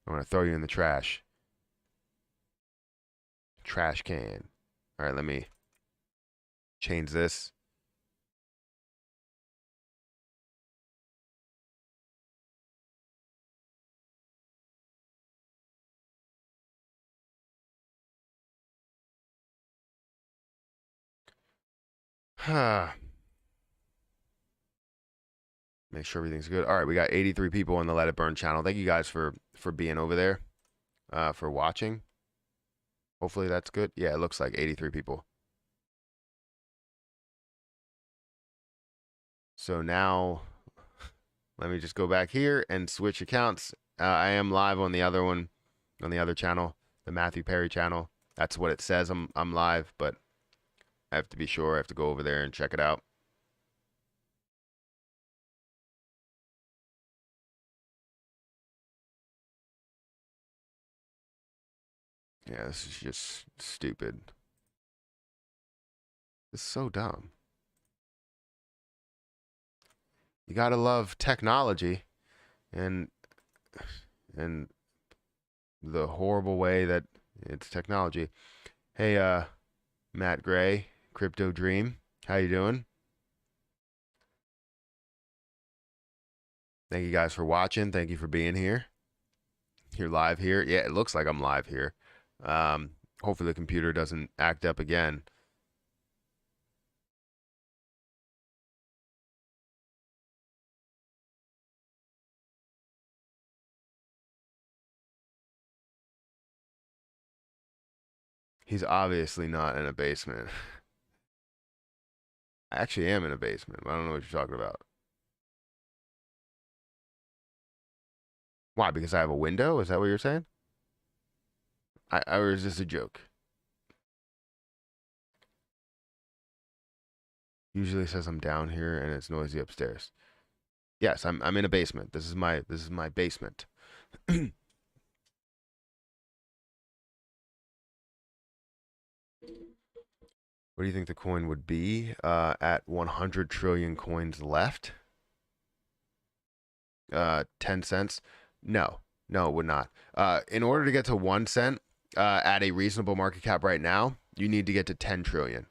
I'm gonna throw you in the trash. Trash can. All right, let me change this. Make sure everything's good. All right, we got 83 people on the Let It Burn channel. Thank you guys for being over there, for watching. Hopefully that's good. Yeah, it looks like 83 people. So now, let me just go back here and switch accounts. I am live on the other one, on the other channel, the Matthew Perry channel. That's what it says. I'm live, but I have to be sure. I have to go over there and check it out. Yeah, this is just stupid. It's so dumb. You gotta love technology, and the horrible way that it's technology. Hey, Matt Gray, Crypto Dream, how you doing? Thank you guys for watching. Thank you for being here. You're live here. Yeah, it looks like I'm live here. Hopefully the computer doesn't act up again. He's obviously not in a basement. I actually am in a basement. I don't know what you're talking about. Why? Because I have a window? Is that what you're saying? Or is this a joke? Usually says I'm down here and it's noisy upstairs. Yes, I'm in a basement. This is my basement. What do you think the coin would be at 100 trillion coins left? 10 cents? No, it would not. In order to get to 1 cent at a reasonable market cap right now, you need to get to 10 trillion.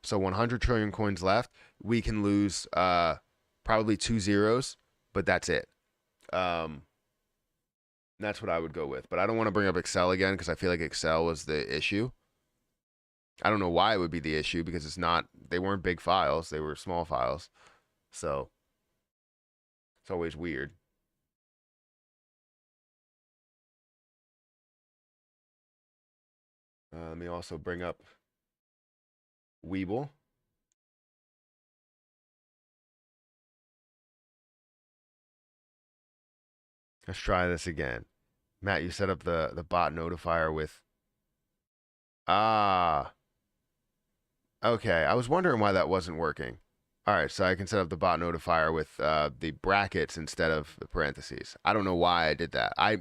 So 100 trillion coins left. We can lose probably 2 zeros, but that's it. That's what I would go with. But I don't want to bring up Excel again because I feel like Excel was the issue. I don't know why it would be the issue because it's not, they weren't big files, they were small files. So it's always weird. Let me also bring up Weebl. Let's try this again. Matt, you set up the bot notifier with, ah, okay. I was wondering why that wasn't working. All right, so I can set up the bot notifier with the brackets instead of the parentheses. I don't know why I did that. I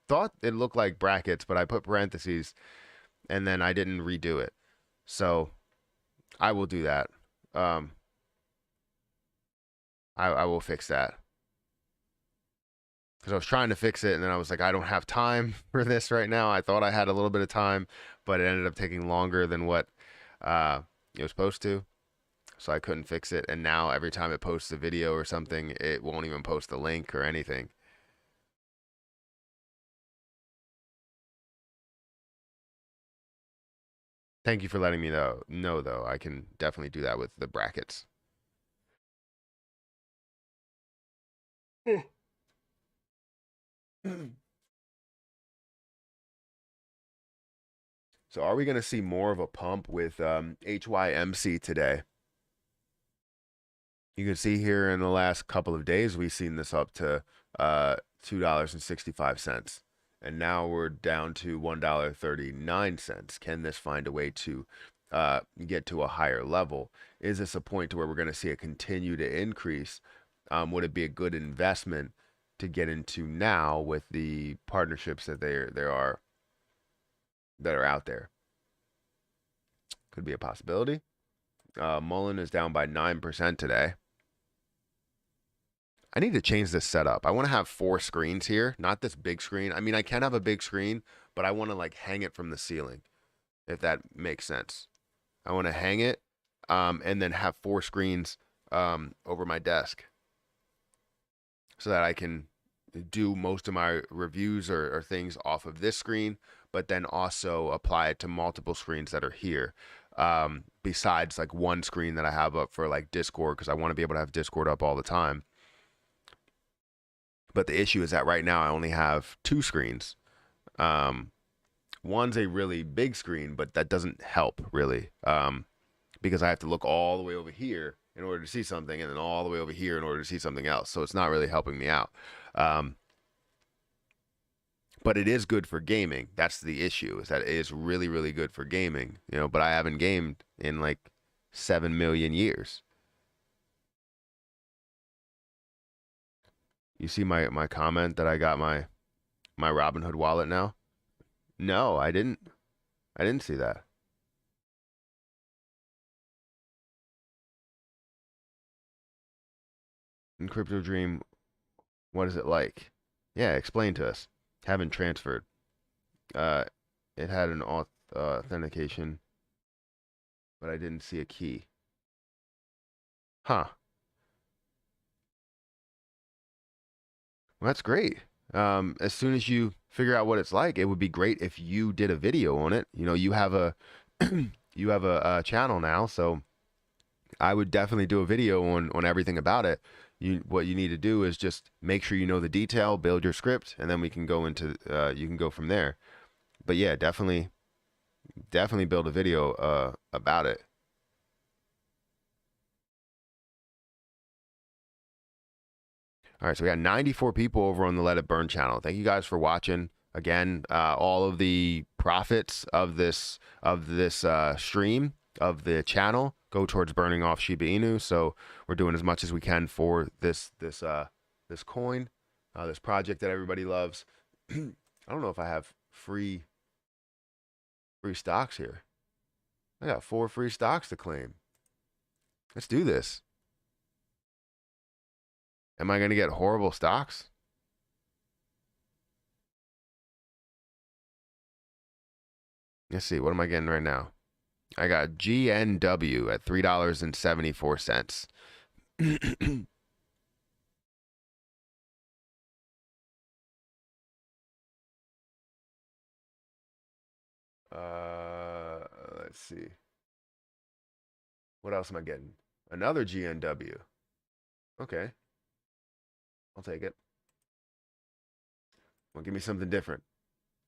thought it looked like brackets, but I put parentheses and then I didn't redo it. So I will do that. I will fix that. Because I was trying to fix it and then I was like, I don't have time for this right now. I thought I had a little bit of time, but it ended up taking longer than what it was supposed to. So I couldn't fix it. And now every time it posts a video or something, it won't even post the link or anything. Thank you for letting me know though. I can definitely do that with the brackets. So are we going to see more of a pump with HYMC today? You can see here in the last couple of days, we've seen this up to $2.65. And now we're down to $1.39. Can this find a way to get to a higher level? Is this a point to where we're going to see it continue to increase? Would it be a good investment to get into now with the partnerships that there are out there? Could be a possibility. Mullen is down by 9% today. I need to change this setup. I want to have 4 screens here, not this big screen. I mean, I can have a big screen, but I want to like hang it from the ceiling, if that makes sense. I want to hang it and then have 4 screens over my desk so that I can do most of my reviews or things off of this screen, but then also apply it to multiple screens that are here. Besides like one screen that I have up for like Discord, because I want to be able to have Discord up all the time. But the issue is that right now I only have 2 screens. One's a really big screen, but that doesn't help really, because I have to look all the way over here in order to see something, and then all the way over here in order to see something else. So it's not really helping me out. But it is good for gaming. That's the issue, is that it is really, really good for gaming, you know, but I haven't gamed in like 7 million years. You see my comment that I got my Robinhood wallet now? No, I didn't. I didn't see that. In Crypto Dream, what is it like? Yeah, explain to us. Haven't transferred. It had an authentication, but I didn't see a key. Huh. Well, that's great. As soon as you figure out what it's like, it would be great if you did a video on it. You know, you have a you have a channel now, so I would definitely do a video on everything about it. What you need to do is just make sure you know the detail, build your script, and then we can go into you can go from there. But yeah, definitely build a video about it. All right, so we got 94 people over on the Let It Burn channel. Thank you guys for watching. Again, all of the profits of this stream of the channel go towards burning off Shiba Inu. So we're doing as much as we can for this coin, this project that everybody loves. I don't know if I have free stocks here. I got 4 free stocks to claim. Let's do this. Am I going to get horrible stocks? Let's see. What am I getting right now? I got GNW at $3.74. Let's see. What else am I getting? Another GNW. Okay. I'll take it. Well, give me something different.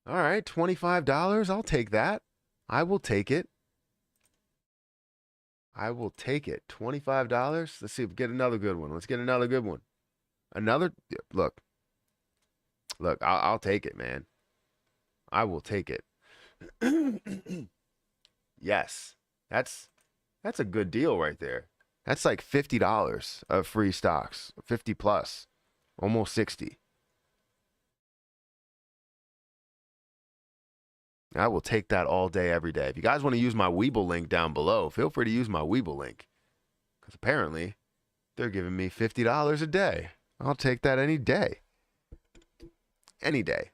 All right, $25. I'll take that. I will take it. I will take it. $25. Let's see if we get another good one. Let's get another good one. Another look. Look, I'll take it, man. I will take it. Yes. That's a good deal right there. That's like $50 of free stocks. 50 plus. Almost 60. I will take that all day, every day. If you guys want to use my Weebl link down below, feel free to use my Weebl link. Because apparently, they're giving me $50 a day. I'll take that any day. Any day.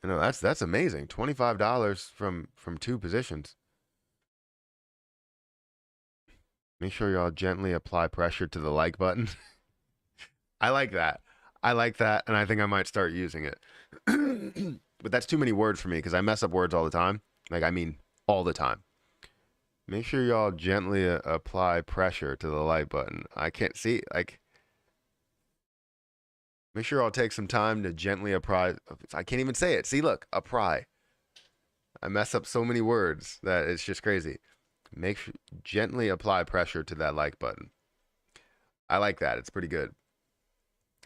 You know, that's amazing. $25 from 2 positions. Make sure y'all gently apply pressure to the like button. I like that. I like that, and I think I might start using it. But that's too many words for me because I mess up words all the time. Like, I mean, all the time. Make sure y'all gently apply pressure to the like button. I can't see, like, make sure I'll take some time to gently apply. I can't even say it. See, look, apply. I mess up so many words that it's just crazy. Make sure gently apply pressure to that like button. I like that. It's pretty good.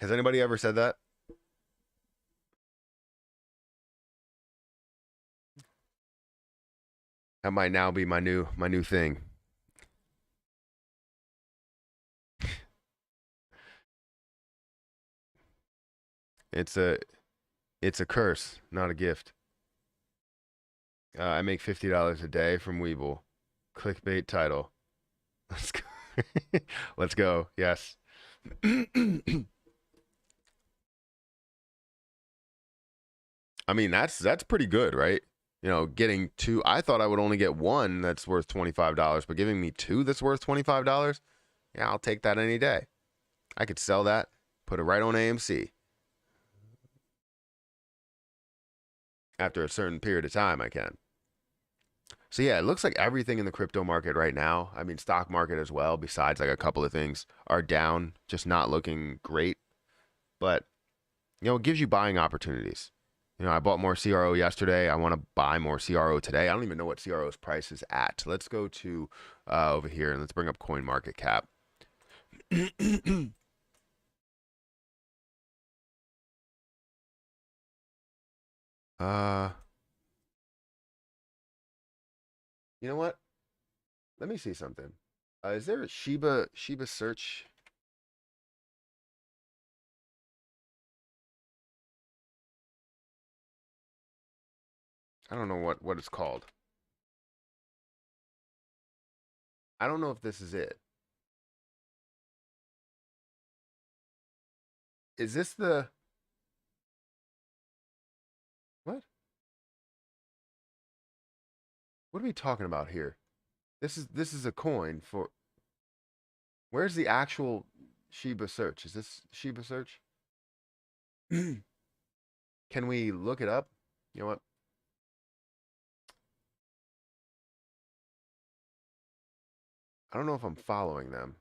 Has anybody ever said that? That might now be my new thing. It's a curse, not a gift. I make $50 a day from Weebl. Clickbait title. Let's go. Let's go. Yes. I mean, that's pretty good, right? You know, getting two. I thought I would only get one that's worth $25, but giving me two that's worth $25, yeah, I'll take that any day. I could sell that, put it right on AMC. After a certain period of time, I can. So yeah, it looks like everything in the crypto market right now, I mean stock market as well, besides like a couple of things, are down, just not looking great. But you know, it gives you buying opportunities. You know, I bought more CRO yesterday. I want to buy more CRO today. I don't even know what CRO's price is at. Let's go to over here and let's bring up Coin Market Cap. uh, you know what? Let me see something. Is there a Shiba search? I don't know what it's called. I don't know if this is it. Is this the what? What are we talking about here? This is a coin for. Where's the actual Shiba search? Is this Shiba search? Can we look it up? You know what? I don't know if I'm following them.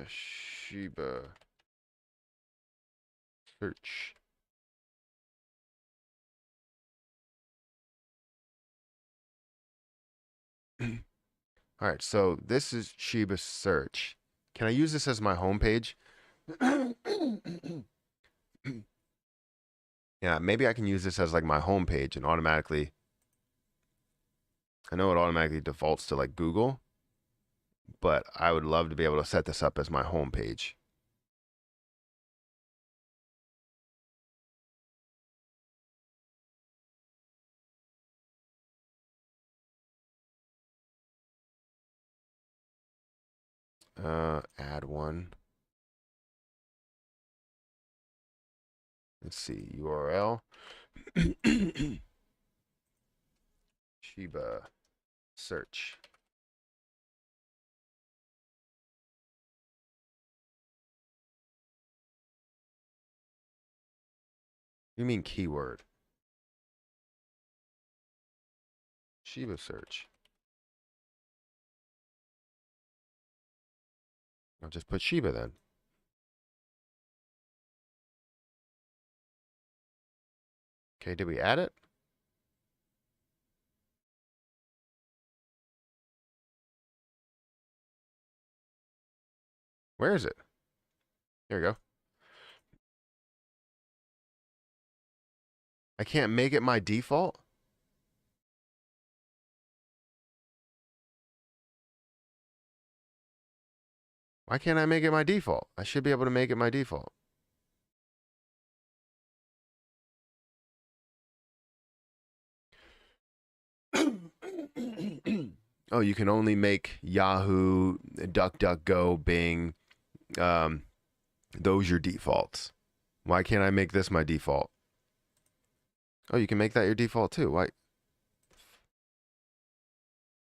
Shiba search. All right, so this is Shiba search. Can I use this as my homepage? Yeah, maybe I can use this as like my homepage and automatically. I know it automatically defaults to like Google, but I would love to be able to set this up as my homepage. Add one. Let's see, URL. Shiba search. You mean keyword? Shiba search. I'll just put Shiba then. Okay, did we add it? Where is it? Here we go. I can't make it my default? Why can't I make it my default? I should be able to make it my default. Oh, you can only make Yahoo, DuckDuckGo, Bing, those your defaults. Why can't I make this my default? Oh, you can make that your default too.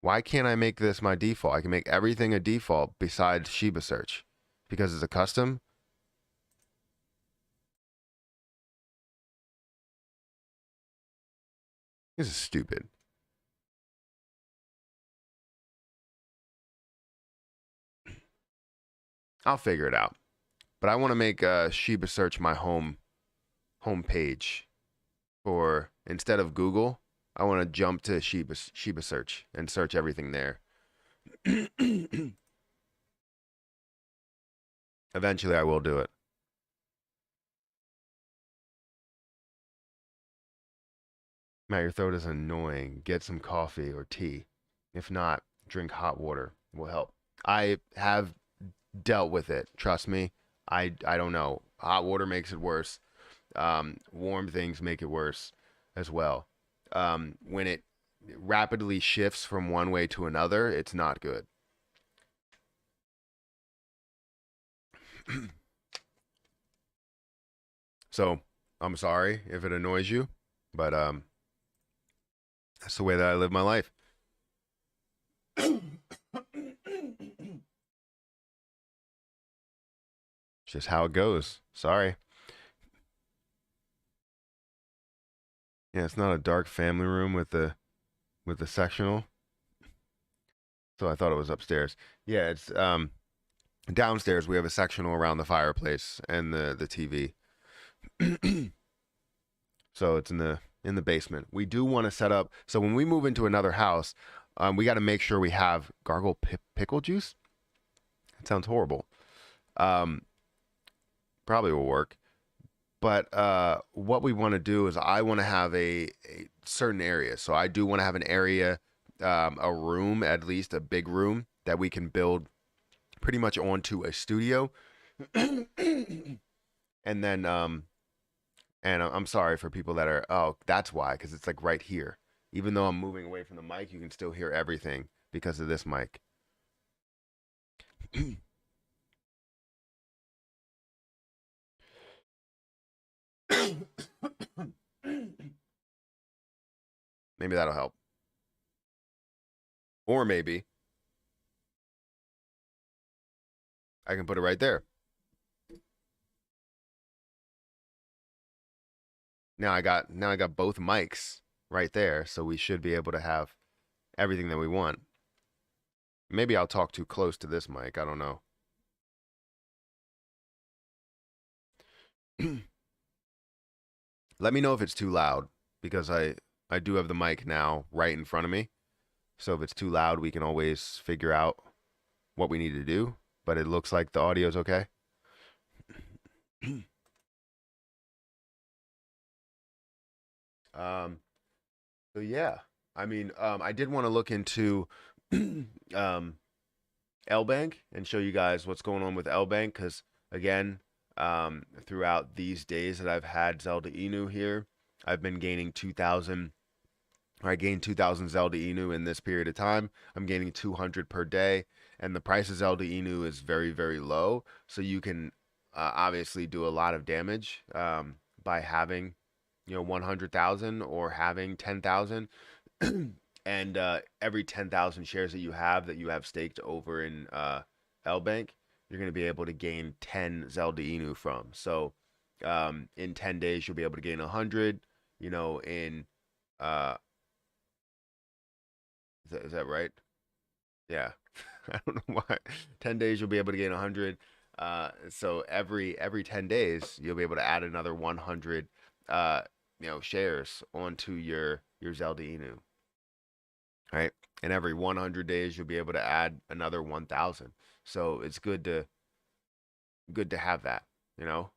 Why can't I make this my default? I can make everything a default besides Shiba search because it's a custom. This is stupid. I'll figure it out. But I want to make Shiba search my home page for instead of Google. I want to jump to Shiba search and search everything there. Eventually, I will do it. Matt, your throat is annoying. Get some coffee or tea. If not, drink hot water. It will help. I have dealt with it. Trust me. I don't know. Hot water makes it worse. Warm things make it worse as well. When it rapidly shifts from one way to another, it's not good. So I'm sorry if it annoys you, but that's the way that I live my life. Just how it goes. Sorry. Yeah, it's not a dark family room with the sectional. So I thought it was upstairs. Yeah, it's downstairs we have a sectional around the fireplace and the TV. So it's in the basement. We do want to set up, so when we move into another house, we got to make sure we have gargle pickle juice. That sounds horrible. Probably will work. But what we want to do is I want to have a certain area. So I do want to have an area, a room, at least a big room that we can build pretty much onto a studio. And then, and I'm sorry for people that are, oh, that's why, because it's like right here. Even though I'm moving away from the mic, you can still hear everything because of this mic. Maybe that'll help. Or maybe I can put it right there. Now I got both mics right there, so we should be able to have everything that we want. Maybe I'll talk too close to this mic. I don't know. Let me know if it's too loud because I do have the mic now right in front of me. So if it's too loud, we can always figure out what we need to do. But it looks like the audio's okay. So yeah, I mean, I did want to look into L-Bank and show you guys what's going on with L-Bank because again, throughout these days that I've had Zelda Inu here, I've been gaining 2,000. I gained 2,000 Zelda Inu in this period of time. I'm gaining 200 per day, and the price of Zelda Inu is very, very low. So you can obviously do a lot of damage by having, 100,000 or having 10,000. And every 10,000 shares that you have staked over in L-Bank, you're going to be able to gain 10 Zelda Inu from. So in 10 days, you'll be able to gain 100, in is that right? Yeah. I don't know why. 10 days you'll be able to gain 100. So every 10 days you'll be able to add another 100 shares onto your Zelda Inu. Right? And every 100 days you'll be able to add another 1,000. So it's good to have that.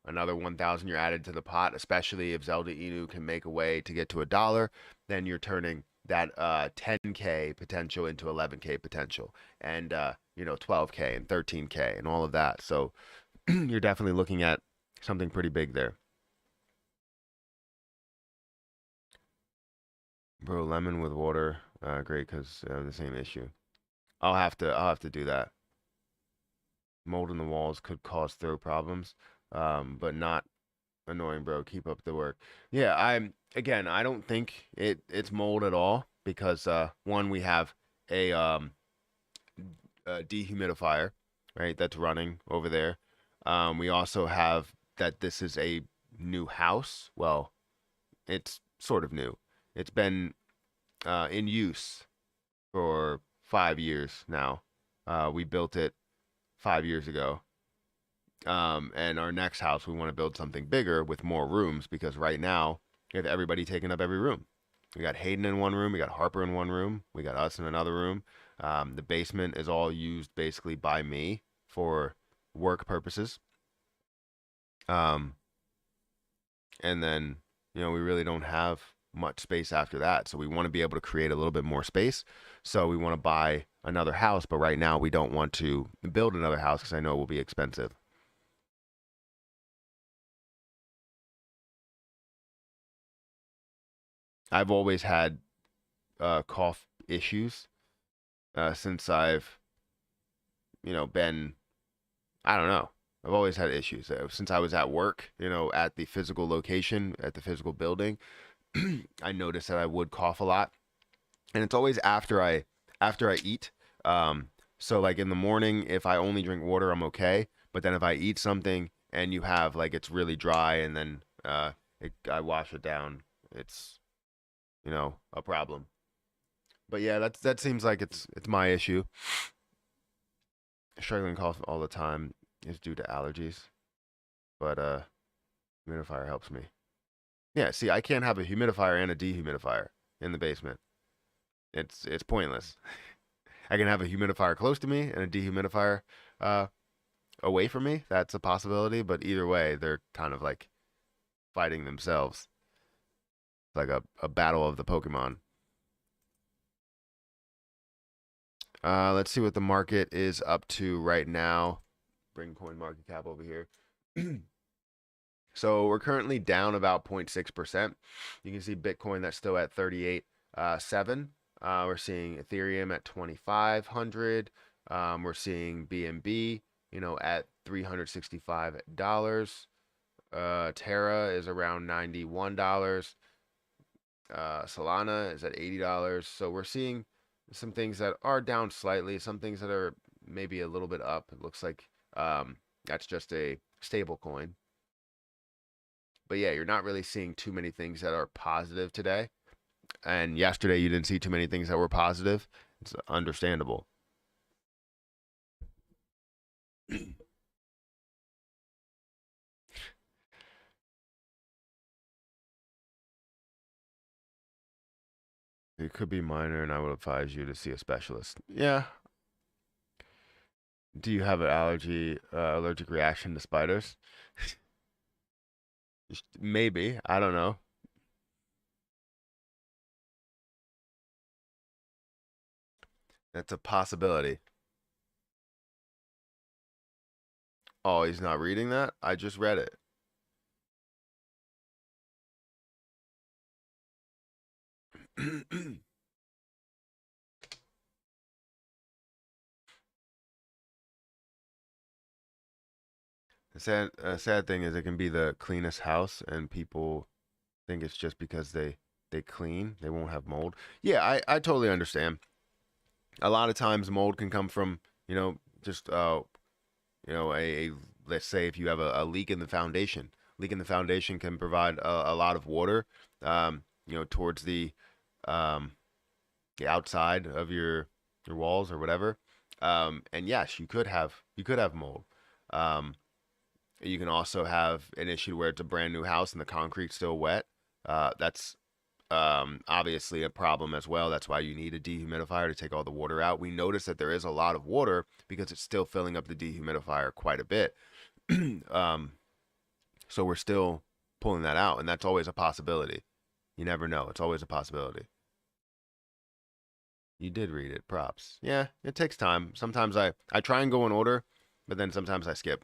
Another 1,000 you're added to the pot, especially if Zelda Inu can make a way to get to $1, then you're turning that 10K potential into 11K potential and 12K and 13K and all of that. So you're definitely looking at something pretty big there. Bro, lemon with water, great because the same issue. I'll have to do that. Mold in the walls could cause throat problems, but not annoying, bro. Keep up the work. Yeah, I don't think it's mold at all because one, we have a dehumidifier, right, that's running over there. We also have that this is a new house. Well, it's sort of new. It's been in use for 5 years now. We built it 5 years ago. And our next house, we want to build something bigger with more rooms because right now we have everybody taking up every room. We got Hayden in one room, we got Harper in one room, we got us in another room. The basement is all used basically by me for work purposes. And then we really don't have much space after that. So we want to be able to create a little bit more space. So we want to buy another house, but right now we don't want to build another house because I know it will be expensive. I've always had cough issues since I've, been, I don't know. I've always had issues since I was at work, at the physical location, at the physical building. I noticed that I would cough a lot, and it's always after I eat. Um, so like in the morning, if I only drink water, I'm okay. But then if I eat something and you have like it's really dry, and then I wash it down, it's a problem. But yeah, that seems like it's my issue. Struggling cough all the time is due to allergies, but humidifier helps me. Yeah, see, I can't have a humidifier and a dehumidifier in the basement. It's pointless. I can have a humidifier close to me and a dehumidifier uh, away from me. That's a possibility, but either way, they're kind of like fighting themselves. It's like a battle of the Pokemon. Let's see what the market is up to right now. Bring coin market cap over here. So we're currently down about 0.6%. You can see Bitcoin that's still at 38.7. We're seeing Ethereum at 2,500. We're seeing BNB, at $365. Terra is around $91. Solana is at $80. So we're seeing some things that are down slightly, some things that are maybe a little bit up. It looks like that's just a stable coin. But yeah, you're not really seeing too many things that are positive today. And yesterday you didn't see too many things that were positive. It's understandable. It could be minor, and I would advise you to see a specialist. Yeah. Do you have an allergic reaction to spiders? Maybe. I don't know. That's a possibility. Oh, he's not reading that? I just read it. The sad thing is it can be the cleanest house, and people think it's just because they clean, they won't have mold. Yeah, I totally understand. A lot of times mold can come from, just a let's say if you have a leak in the foundation. Leak in the foundation can provide a lot of water, towards um, the outside of your walls or whatever. And yes, you could have mold. Um, you can also have an issue where it's a brand new house and the concrete's still wet. That's obviously a problem as well. That's why you need a dehumidifier to take all the water out. We notice that there is a lot of water because it's still filling up the dehumidifier quite a bit. um, so we're still pulling that out, and that's always a possibility. You never know. It's always a possibility. You did read it. Props. Yeah, it takes time. Sometimes I try and go in order, but then sometimes I skip.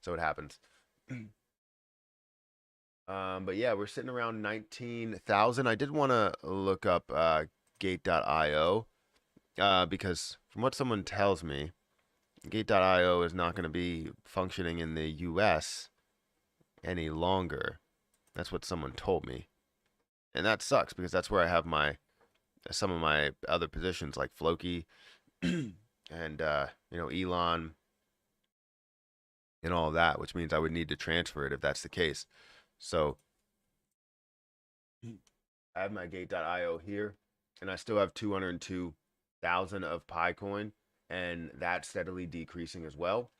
So it happens. But yeah, we're sitting around 19,000. I did want to look up Gate.io because from what someone tells me, Gate.io is not going to be functioning in the US any longer. That's what someone told me. And that sucks because that's where I have some of my other positions like Floki and Elon and all of that, which means I would need to transfer it if that's the case. So I have my Gate.io here, and I still have 202,000 of Picoin, and that's steadily decreasing as well.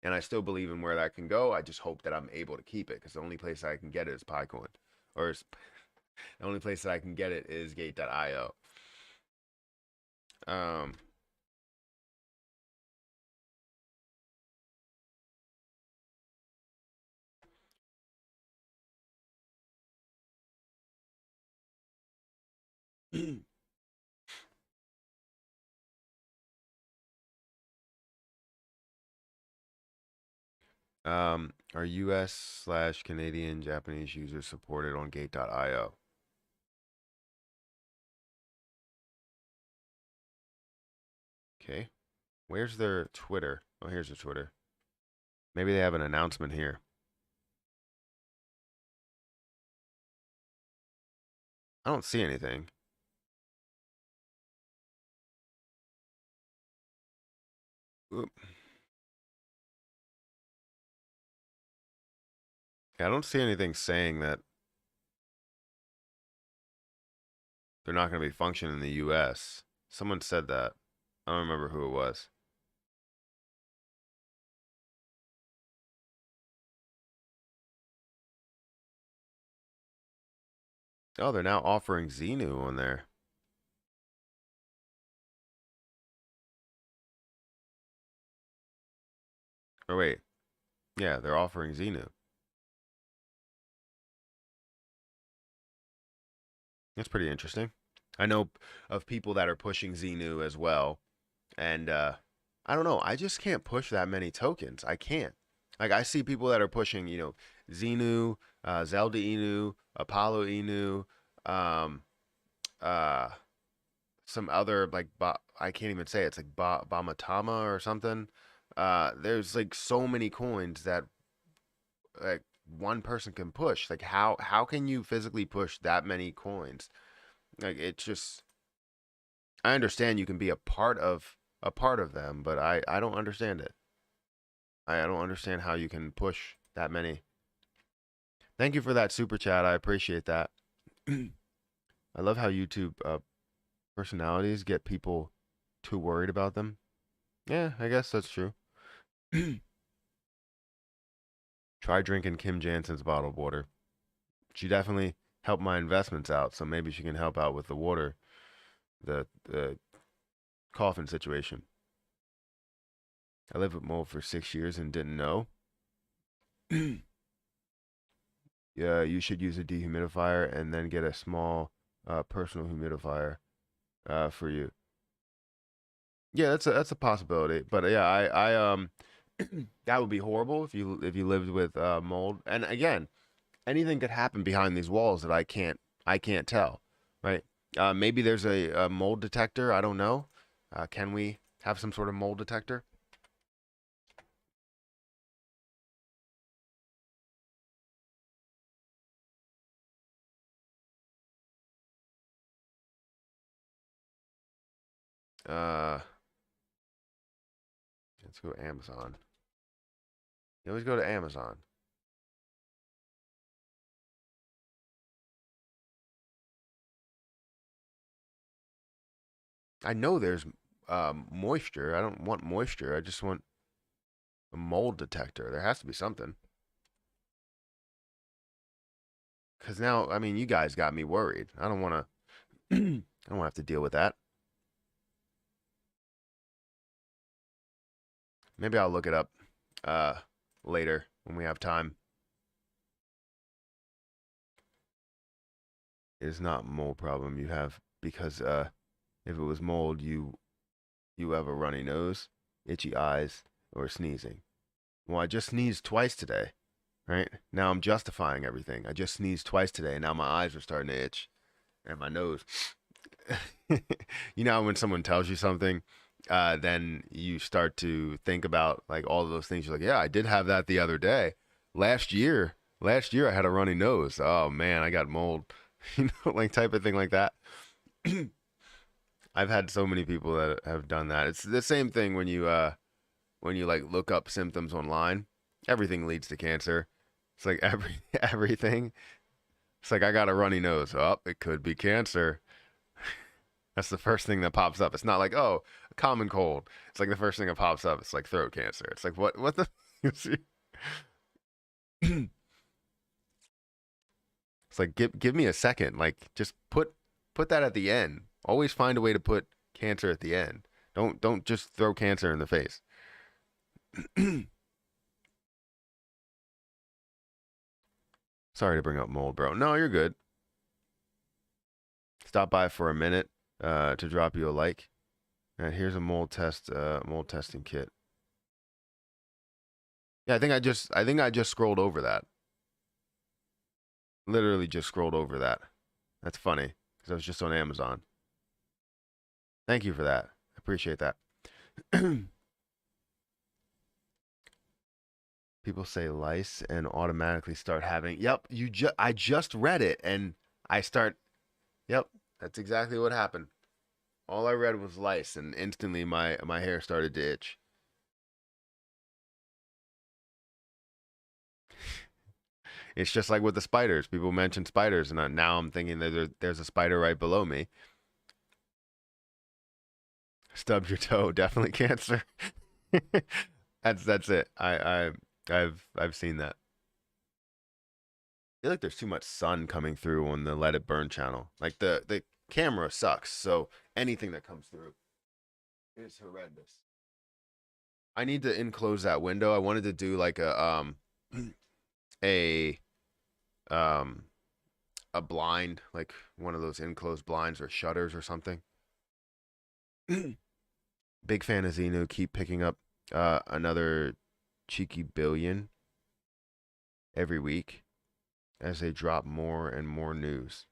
And I still believe in where that can go. I just hope that I'm able to keep it because the only place I can get it is Picoin, or the only place that I can get it is Gate.io. Um, Are US/Canadian Japanese users supported on Gate.io? Okay. Where's their Twitter? Oh, here's their Twitter. Maybe they have an announcement here. I don't see anything. Oop. Yeah, I don't see anything saying that they're not going to be functioning in the US. Someone said that. I don't remember who it was. Oh, they're now offering Xenu on there. Or wait. Yeah, they're offering Xenu. That's pretty interesting. I know of people that are pushing Xenu as well. And I don't know. I just can't push that many tokens. I can't. Like I see people that are pushing, Xenu, Zelda Inu, Apollo Inu, um, uh, some other like I can't even say it. It's like Bamatama or something. There's like so many coins that like one person can push. Like how can you physically push that many coins? Like it's just I understand you can be a part of them, but I don't understand it. I don't understand how you can push that many. Thank you for that super chat. I appreciate that. I love how YouTube personalities get people too worried about them. Yeah, I guess that's true. Try drinking Kim Jansen's bottled water. She definitely helped my investments out, so maybe she can help out with the water, the coffin situation. I lived with mold for 6 years and didn't know. Yeah, you should use a dehumidifier and then get a small personal humidifier for you. Yeah, that's a possibility. But yeah, I that would be horrible if you lived with mold. And again, anything could happen behind these walls that I can't tell, right? Maybe there's a mold detector. I don't know. Can we have some sort of mold detector? Uh, let's go to Amazon. You always go to Amazon. I know there's moisture. I don't want moisture. I just want a mold detector. There has to be something. Because now, I mean, you guys got me worried. I don't want to. I don't want to have to deal with that. Maybe I'll look it up uh, later when we have time. It's not mold problem you have because if it was mold, you have a runny nose, itchy eyes, or sneezing. Well, I just sneezed twice today, right? Now I'm justifying everything. I just sneezed twice today, and now my eyes are starting to itch and my nose. You know when someone tells you something, then you start to think about like all of those things. You're like, yeah, I did have that the other day. Last year, last year I had a runny nose. Oh man, I got mold. Like type of thing like that. I've had so many people that have done that. It's the same thing when you like look up symptoms online. Everything leads to cancer. It's like everything. It's like I got a runny nose. Oh, it could be cancer. That's the first thing that pops up. It's not like, oh, a common cold. It's like the first thing that pops up. It's like throat cancer. It's like what the It's like give me a second. Like just put that at the end. Always find a way to put cancer at the end. Don't just throw cancer in the face. Sorry to bring up mold, bro. No, you're good. stop by for a minute to drop you a like. And here's a mold testing kit. Yeah, I think I just scrolled over that. Literally just scrolled over that. That's funny because I was just on Amazon. Thank you for that. I appreciate that. People say lice and automatically start having. Yep, I just read it and I start. Yep, that's exactly what happened. All I read was lice and instantly my hair started to itch. It's just like with the spiders. People mention spiders, and now I'm thinking that there's a spider right below me. Stubbed your toe, definitely cancer. That's it. I've seen that. I feel like there's too much sun coming through on the Let It Burn channel. Like the camera sucks, so anything that comes through is horrendous. I need to enclose that window. I wanted to do like a um a blind, like one of those enclosed blinds or shutters or something. Big fan of Xenu. Keep picking up another cheeky billion every week as they drop more and more news.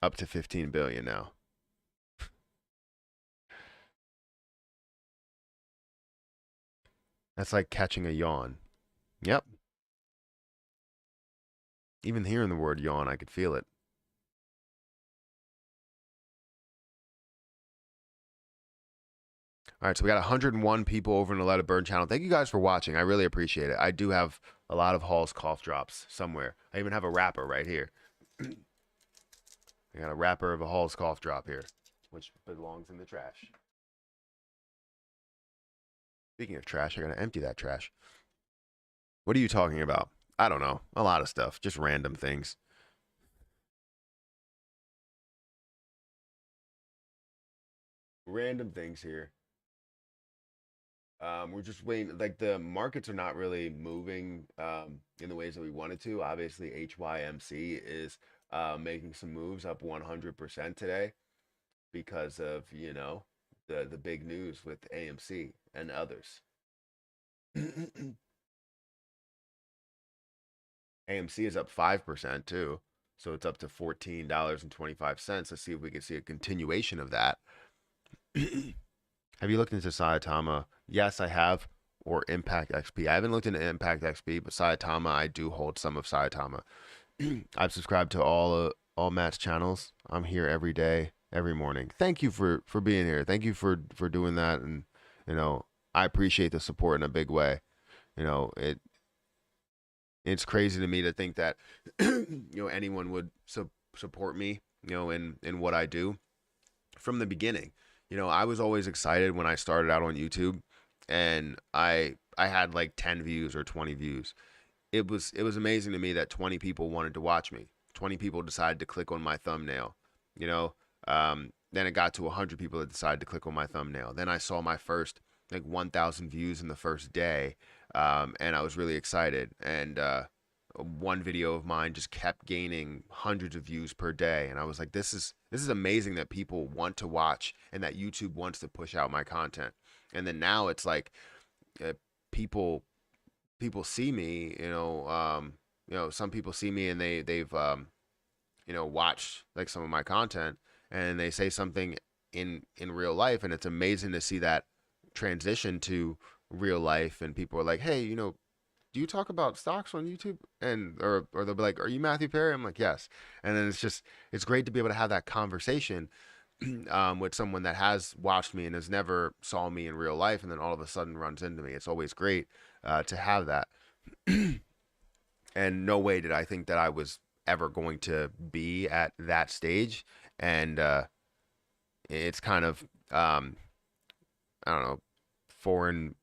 Up to 15 billion now. That's like catching a yawn. Yep. Even hearing the word yawn, I could feel it. All right, so we got 101 people over in the Let It Burn channel. Thank you guys for watching. I really appreciate it. I do have a lot of Hall's cough drops somewhere. I even have a wrapper right here. I got a wrapper of a Hall's cough drop here, which belongs in the trash. Speaking of trash, I gotta empty that trash. What are you talking about? I don't know. A lot of stuff. Just random things. Random things here. We're just waiting. Like the markets are not really moving in the ways that we wanted to. Obviously, HYMC is making some moves up 100% today because of the big news with AMC and others. AMC is up 5% too, so it's up to $14.25. Let's see if we can see a continuation of that. Have you looked into Saitama? Yes, I have. Or Impact XP. I haven't looked into Impact XP, but Saitama, I do hold some of Saitama. I've subscribed to all Matt's channels. I'm here every day, every morning. Thank you for being here. Thank you for doing that, and I appreciate the support in a big way. It's crazy to me to think that anyone would support me in what I do from the beginning. I was always excited when I started out on YouTube, and I had like 10 views or 20 views. It was amazing to me that 20 people wanted to watch me. 20 people decided to click on my thumbnail. Then it got to 100 people that decided to click on my thumbnail. Then I saw my first like 1,000 views in the first day, and I was really excited. And one video of mine just kept gaining hundreds of views per day, and I was like, this is amazing that people want to watch and that YouTube wants to push out my content. And then now it's like people see me, some people see me and they've watched like some of my content, and they say something in real life, and it's amazing to see that transition to real life. And people are like, hey, do you talk about stocks on YouTube? And or they'll be like, are you Matthew Perry? I'm like, yes. And then it's great to be able to have that conversation with someone that has watched me and has never saw me in real life, and then all of a sudden runs into me. It's always great to have that. And no way did I think that I was ever going to be at that stage. And it's kind of I don't know, foreign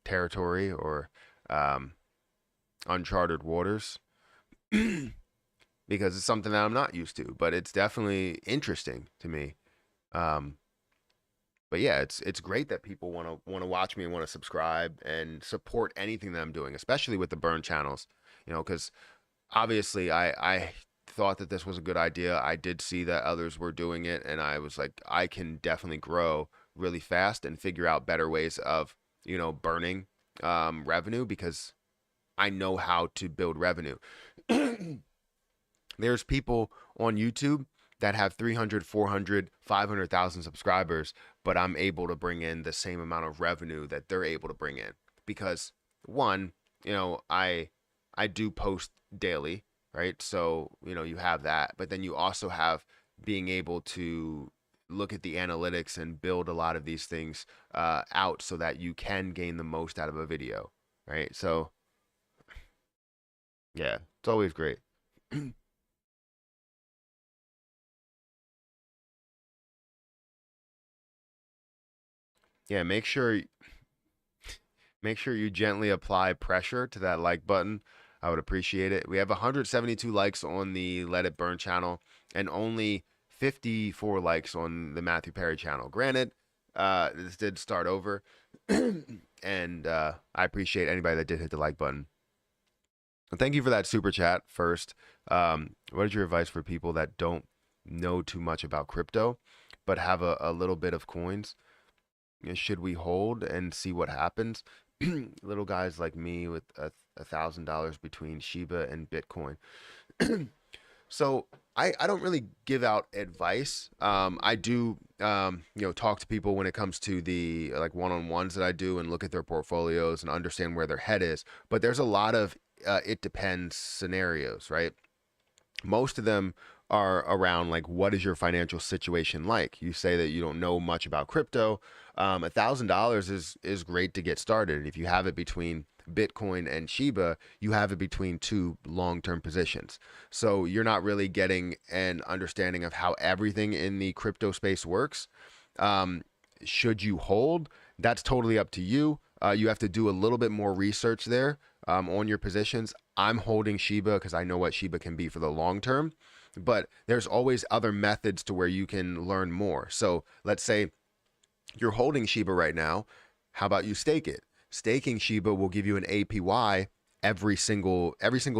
territory, or uncharted waters, because it's something that I'm not used to, but it's definitely interesting to me. But yeah, it's great that people want to watch me and want to subscribe and support anything that I'm doing, especially with the burn channels, because obviously I thought that this was a good idea. I did see that others were doing it, and I was like, I can definitely grow really fast and figure out better ways of, burning revenue, because I know how to build revenue. There's people on YouTube that have 300, 400, 500,000 subscribers, but I'm able to bring in the same amount of revenue that they're able to bring in because, one, I do post daily, right? So, you have that, but then you also have being able to look at the analytics and build a lot of these things out so that you can gain the most out of a video, right? So, yeah, it's always great. Yeah, make sure you gently apply pressure to that like button. I would appreciate it. We have 172 likes on the Let It Burn channel and only 54 likes on the Matthew Perry channel. Granted, this did start over, and I appreciate anybody that did hit the like button. And thank you for that super chat first. What is your advice for people that don't know too much about crypto, but have a little bit of coins? Should we hold and see what happens? Little guys like me with $1,000 between Shiba and Bitcoin. So I don't really give out advice. I do talk to people when it comes to the like one-on-ones that I do and look at their portfolios and understand where their head is. But there's a lot of it depends scenarios, right? Most of them are around like, what is your financial situation like? You say that you don't know much about crypto. $1,000 is great to get started. If you have it between Bitcoin and Shiba, you have it between two long-term positions. So you're not really getting an understanding of how everything in the crypto space works. Should you hold? That's totally up to you. You have to do a little bit more research there on your positions. I'm holding Shiba because I know what Shiba can be for the long term, but there's always other methods to where you can learn more. So let's say you're holding Shiba right now. How about you stake it? Staking Shiba will give you an APY every single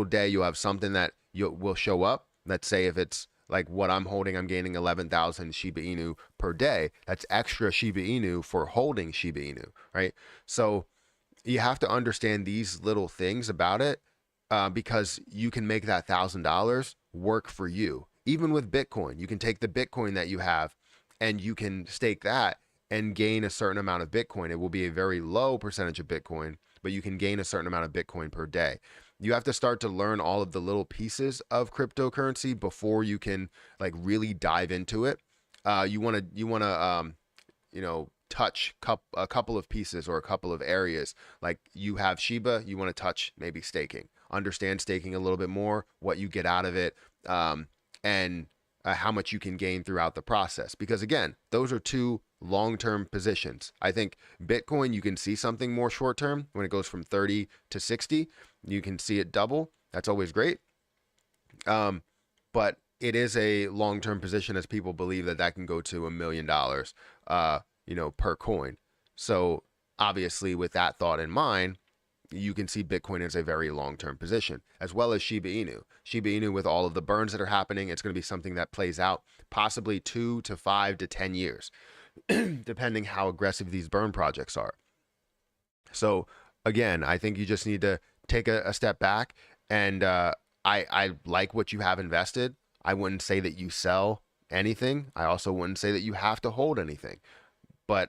day. You'll have something that will show up. Let's say if it's like what I'm holding, I'm gaining 11,000 Shiba Inu per day. That's extra Shiba Inu for holding Shiba Inu, right? So you have to understand these little things about it because you can make that $1,000 work for you. Even with Bitcoin, you can take the Bitcoin that you have and you can stake that and gain a certain amount of Bitcoin. It will be a very low percentage of Bitcoin, but you can gain a certain amount of Bitcoin per day. You have to start to learn all of the little pieces of cryptocurrency before you can like really dive into it. You want to touch a couple of pieces or a couple of areas. Like you have Shiba, you want to touch maybe staking. Understand staking a little bit more, what you get out of it, and how much you can gain throughout the process. Because again, those are two long-term positions. I think Bitcoin, you can see something more short-term when it goes from 30 to 60. You can see it double. That's always great. But it is a long-term position as people believe that can go to $1 million, per coin. So obviously with that thought in mind, you can see Bitcoin as a very long-term position, as well as Shiba Inu. Shiba Inu, with all of the burns that are happening, it's going to be something that plays out possibly 2 to 5 to 10 years, depending how aggressive these burn projects are. So again, I think you just need to take a step back, and I like what you have invested. I wouldn't say that you sell anything. I also wouldn't say that you have to hold anything, but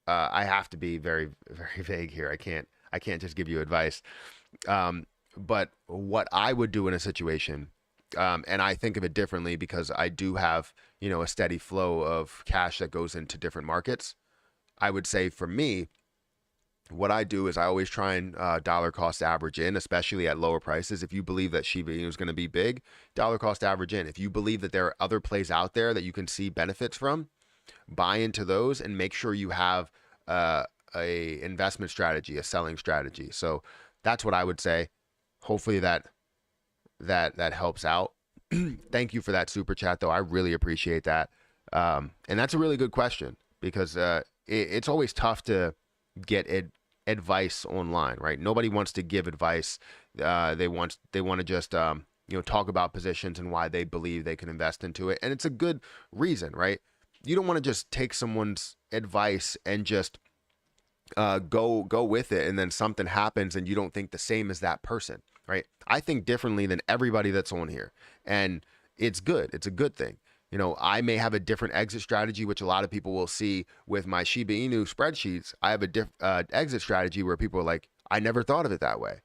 I have to be very, very vague here. I can't just give you advice. But what I would do in a situation, and I think of it differently because I do have, a steady flow of cash that goes into different markets. I would say for me, what I do is I always try and dollar cost average in, especially at lower prices. If you believe that Shiba Inu is going to be big, dollar cost average in. If you believe that there are other plays out there that you can see benefits from, buy into those and make sure you have a investment strategy, a selling strategy. So that's what I would say. Hopefully that helps out. Thank you for that super chat, though. I really appreciate that. And that's a really good question because it's always tough to get advice online, right? Nobody wants to give advice. They want to just talk about positions and why they believe they can invest into it. And it's a good reason, right? You don't want to just take someone's advice and just go with it, and then something happens and you don't think the same as that person, right? I think differently than everybody that's on here, and it's good. It's a good thing. I may have a different exit strategy, which a lot of people will see with my Shiba Inu spreadsheets. I have a exit strategy where people are like, I never thought of it that way.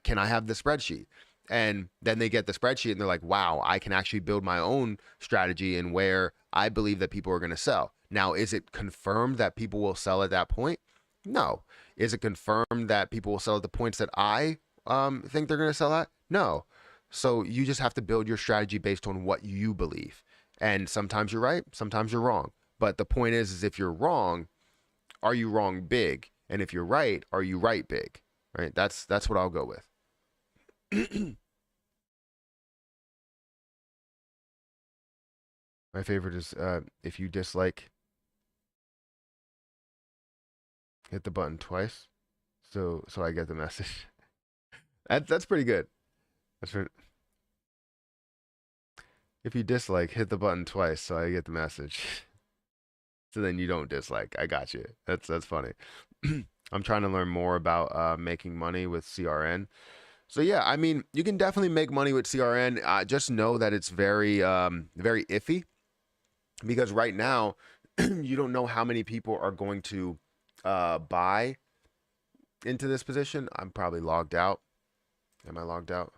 Can I have the spreadsheet? And then they get the spreadsheet and they're like, wow, I can actually build my own strategy and where I believe that people are going to sell. Now, is it confirmed that people will sell at that point? No. Is it confirmed that people will sell at the points that I think they're going to sell at? No. So you just have to build your strategy based on what you believe. And sometimes you're right, sometimes you're wrong. But the point is if you're wrong, are you wrong big? And if you're right, are you right big? Right? That's what I'll go with. My favorite is if you dislike, hit the button twice, so I get the message. That's pretty good. That's right. If you dislike, hit the button twice, so I get the message. So then you don't dislike. I got you. That's funny. I'm trying to learn more about making money with CRN. So yeah, I mean, you can definitely make money with CRN. Just know that it's very very iffy, because right now you don't know how many people are going to buy into this position. I'm probably logged out. Am I logged out?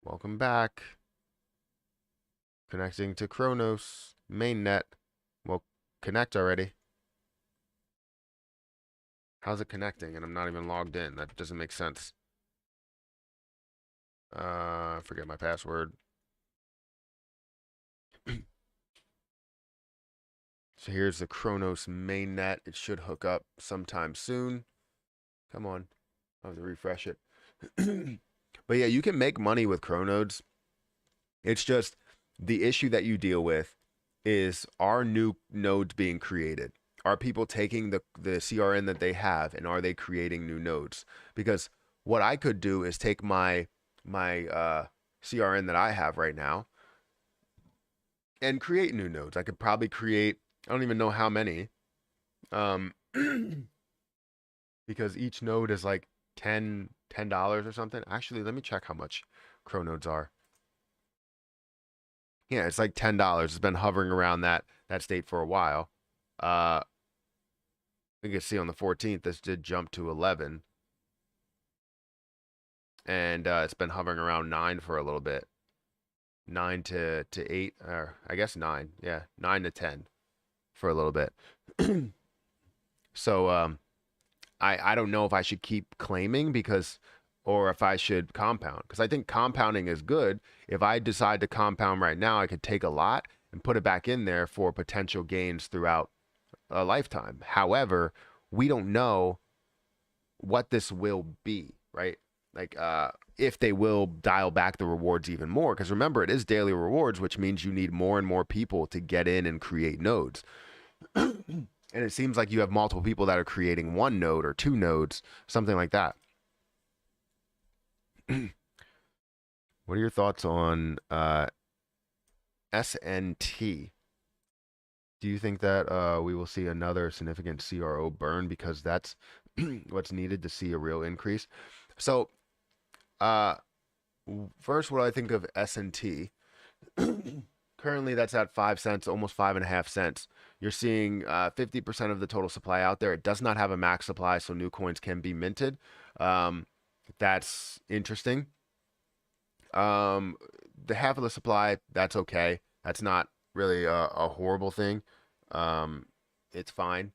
Welcome back. Connecting to Cronos mainnet. Well, connect already. How's it connecting and I'm not even logged in? That doesn't make sense. Forget my password. So here's the Cronos mainnet. It should hook up sometime soon. Come on. I'll have to refresh it. But yeah, you can make money with Cronodes. It's just the issue that you deal with is, are new nodes being created? Are people taking the CRN that they have and are they creating new nodes? Because what I could do is take my CRN that I have right now and create new nodes. I could probably create, I don't even know how many, because each node is like $10 or something. Actually, let me check how much Cronodes are. Yeah, it's like $10. It's been hovering around that state for a while. You can see on the 14th, this did jump to 11. And it's been hovering around 9 for a little bit. 9 to 8, or I guess 9. Yeah, 9 to 10 for a little bit. So I don't know if I should keep claiming or if I should compound, because I think compounding is good. If I decide to compound right now, I could take a lot and put it back in there for potential gains throughout a lifetime. However, we don't know what this will be, right? Like if they will dial back the rewards even more, because remember, it is daily rewards, which means you need more and more people to get in and create nodes. And it seems like you have multiple people that are creating one node or two nodes, something like that. What are your thoughts on SNT? Do you think that we will see another significant CRO burn, because that's what's needed to see a real increase? So first, what I think of SNT, currently that's at 5 cents, almost 5.5 cents. You're seeing 50% of the total supply out there. It does not have a max supply, so new coins can be minted. That's interesting. The half of the supply, that's okay. That's not really a horrible thing. It's fine.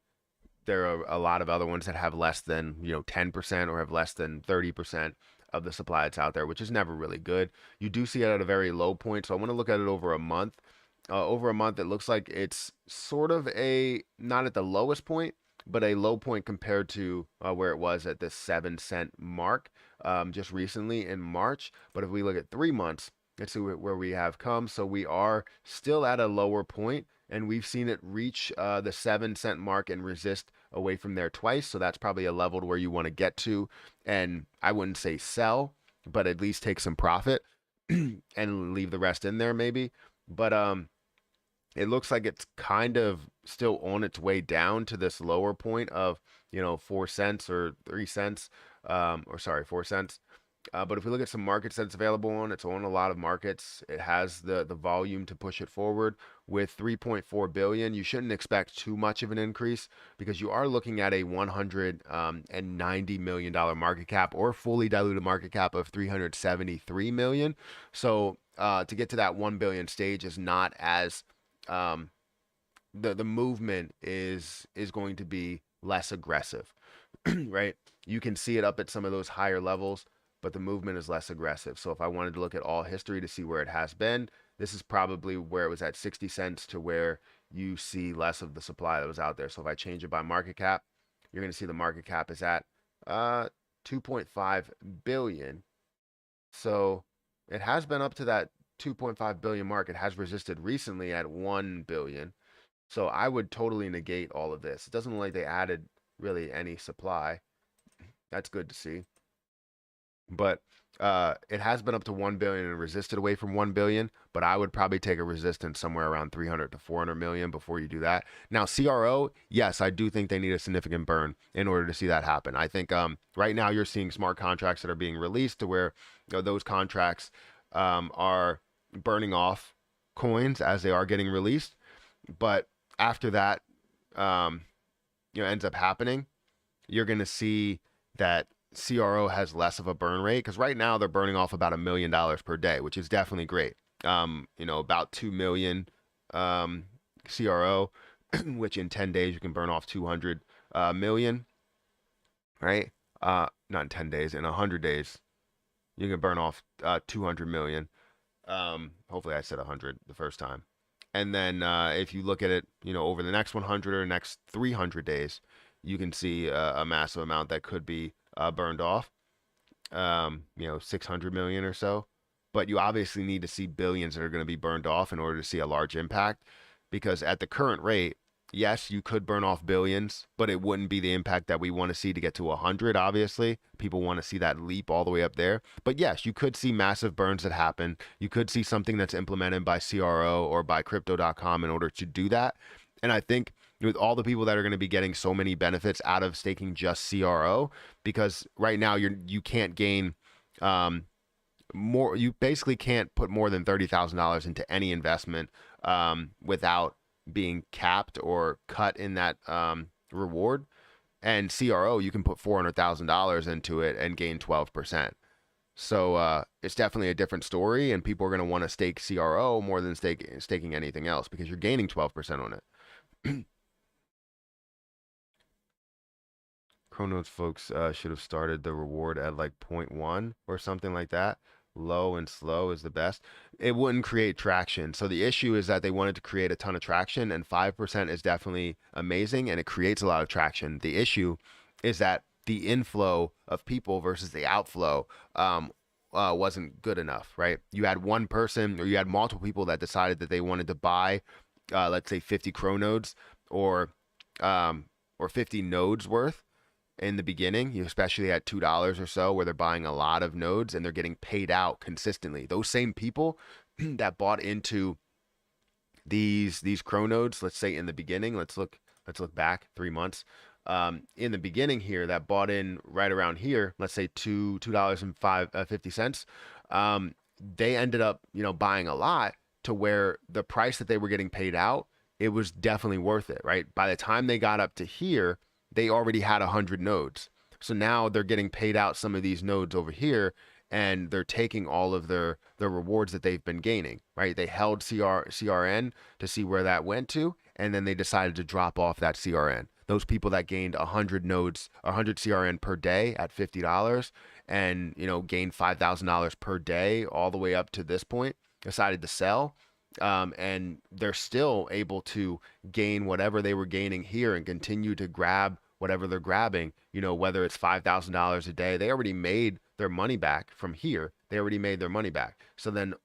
There are a lot of other ones that have less than 10% or have less than 30% of the supply that's out there, which is never really good. You do see it at a very low point, so I want to look at it over a month. Over a month, it looks like it's sort of not at the lowest point, but a low point compared to where it was at the 7 cent mark just recently in March. But if we look at 3 months, let's see where we have come. So we are still at a lower point, and we've seen it reach the 7 cent mark and resist away from there twice. So that's probably a level to where you want to get to. And I wouldn't say sell, but at least take some profit and leave the rest in there maybe. But it looks like it's kind of still on its way down to this lower point of 4 cents or 3 cents, or sorry, 4 cents. But if we look at some markets that it's available on, it's on a lot of markets. It has the volume to push it forward. With 3.4 billion, you shouldn't expect too much of an increase because you are looking at a $190 million market cap, or fully diluted market cap of 373 million. So to get to that 1 billion stage is not as the movement is going to be less aggressive, right? You can see it up at some of those higher levels, but the movement is less aggressive. So if I wanted to look at all history to see where it has been, this is probably where it was at 60 cents to where you see less of the supply that was out there. So if I change it by market cap, you're going to see the market cap is at 2.5 billion. So it has been up to that 2.5 billion mark. It has resisted recently at 1 billion. So I would totally negate all of this. It doesn't look like they added really any supply. That's good to see. But it has been up to 1 billion and resisted away from 1 billion, but I would probably take a resistance somewhere around 300 to 400 million before you do that. Now, CRO, yes, I do think they need a significant burn in order to see that happen. I think right now you're seeing smart contracts that are being released to where those contracts are burning off coins as they are getting released. But after that ends up happening, you're going to see that CRO has less of a burn rate, because right now they're burning off about $1 million per day, which is definitely great. About 2 million CRO, which in 10 days you can burn off 200 million, right? Not in 10 days, in 100 days you can burn off 200 million. Hopefully I said 100 the first time. And then if you look at it, over the next 100 or next 300 days, you can see a massive amount that could be burned off, 600 million or so. But you obviously need to see billions that are going to be burned off in order to see a large impact, because at the current rate, yes, you could burn off billions, but it wouldn't be the impact that we want to see to get to 100. Obviously, people want to see that leap all the way up there. But yes, you could see massive burns that happen. You could see something that's implemented by CRO or by crypto.com in order to do that. And I think with all the people that are going to be getting so many benefits out of staking just CRO, because right now you can't gain more. You basically can't put more than $30,000 into any investment without being capped or cut in that reward. And CRO, you can put $400,000 into it and gain 12%. So it's definitely a different story, and people are going to want to stake CRO more than staking anything else, because you're gaining 12% on it. Cronos folks should have started the reward at like 0.1 or something like that. Low and slow is the best. It wouldn't create traction. So the issue is that they wanted to create a ton of traction, and 5% is definitely amazing and it creates a lot of traction. The issue is that the inflow of people versus the outflow wasn't good enough, right? You had one person, or you had multiple people that decided that they wanted to buy let's say 50 Cronodes or 50 nodes worth in the beginning, especially at $2 or so, where they're buying a lot of nodes and they're getting paid out consistently. Those same people that bought into these Cronodes, let's say in the beginning, let's look back 3 months. In the beginning here, that bought in right around here, let's say $2.50. They ended up, buying a lot, to where the price that they were getting paid out, it was definitely worth it, right? By the time they got up to here, they already had 100 nodes. So now they're getting paid out some of these nodes over here, and they're taking all of their rewards that they've been gaining, right? They held CRN to see where that went to, and then they decided to drop off that CRN. Those people that gained 100 nodes, 100 CRN per day at $50, and gained $5,000 per day all the way up to this point, decided to sell, and they're still able to gain whatever they were gaining here and continue to grab whatever they're grabbing, whether it's $5,000 a day. They already made their money back from here. They already made their money back. So then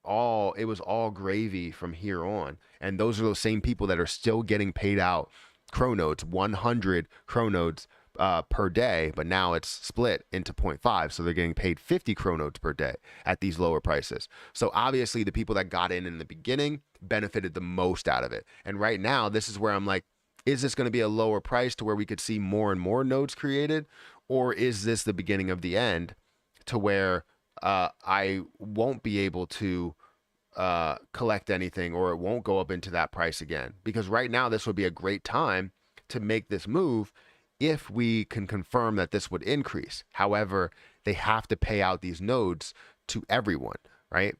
it was all gravy from here on. And those are those same people that are still getting paid out Cronodes, 100 Cronodes per day, but now it's split into 0.5. So they're getting paid 50 Cronos per day at these lower prices. So obviously the people that got in the beginning benefited the most out of it. And right now, this is where I'm like, is this going to be a lower price to where we could see more and more nodes created? Or is this the beginning of the end to where I won't be able to collect anything, or it won't go up into that price again? Because right now, this would be a great time to make this move if we can confirm that this would increase. However, they have to pay out these nodes to everyone, right?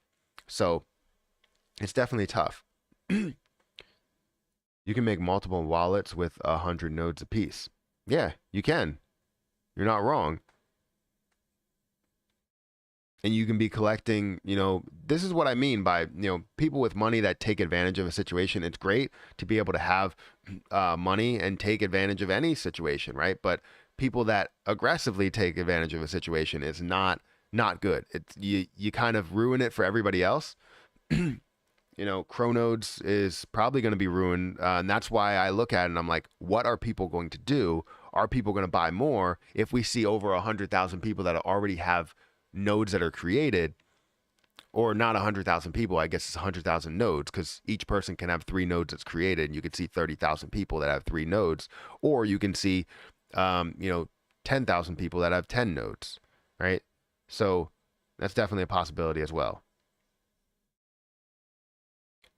So it's definitely tough. You can make multiple wallets with 100 nodes apiece. Yeah, you can. You're not wrong. And you can be collecting, this is what I mean by, people with money that take advantage of a situation. It's great to be able to have money and take advantage of any situation, right? But people that aggressively take advantage of a situation is not good. It's you kind of ruin it for everybody else. Cronos is probably going to be ruined. And that's why I look at it and I'm like, what are people going to do? Are people going to buy more if we see over 100,000 people that already have nodes that are created? Or not 100,000 people, I guess it's 100,000 nodes, because each person can have 3 nodes that's created. And you could see 30,000 people that have 3 nodes. Or you can see, 10,000 people that have 10 nodes, right? So that's definitely a possibility as well.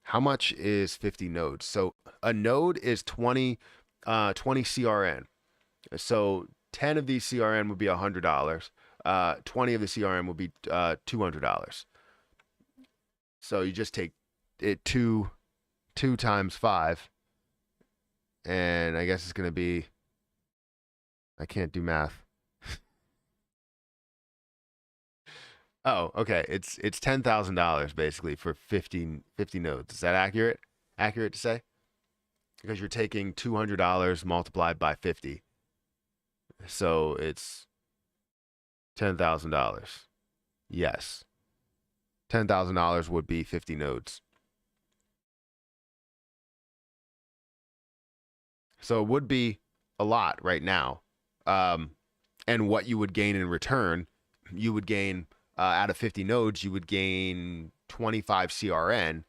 How much is 50 nodes? So a node is 20 CRN. So 10 of these CRN would be $100. 20 of the CRN would be $200. So you just take it 2 times 5, and I guess it's going to be, I can't do math. Oh, okay. It's $10,000 basically for 50 nodes. Is that accurate? Accurate to say? Because you're taking $200 multiplied by 50. So it's $10,000. Yes. $10,000 would be 50 nodes. So it would be a lot right now. And what you would gain in return, you would gain out of 50 nodes, you would gain 25 CRN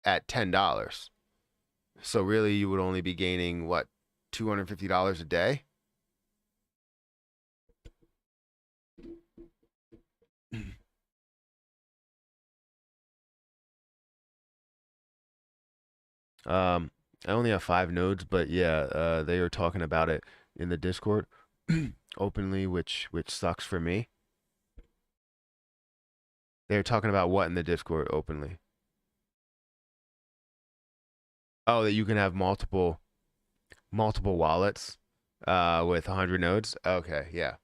at $10. So really, you would only be gaining what, $250 a day? I only have 5 nodes, but yeah, they are talking about it in the Discord openly, which sucks for me. They're talking about what in the Discord openly? Oh, that you can have multiple wallets with 100 nodes. Okay, yeah.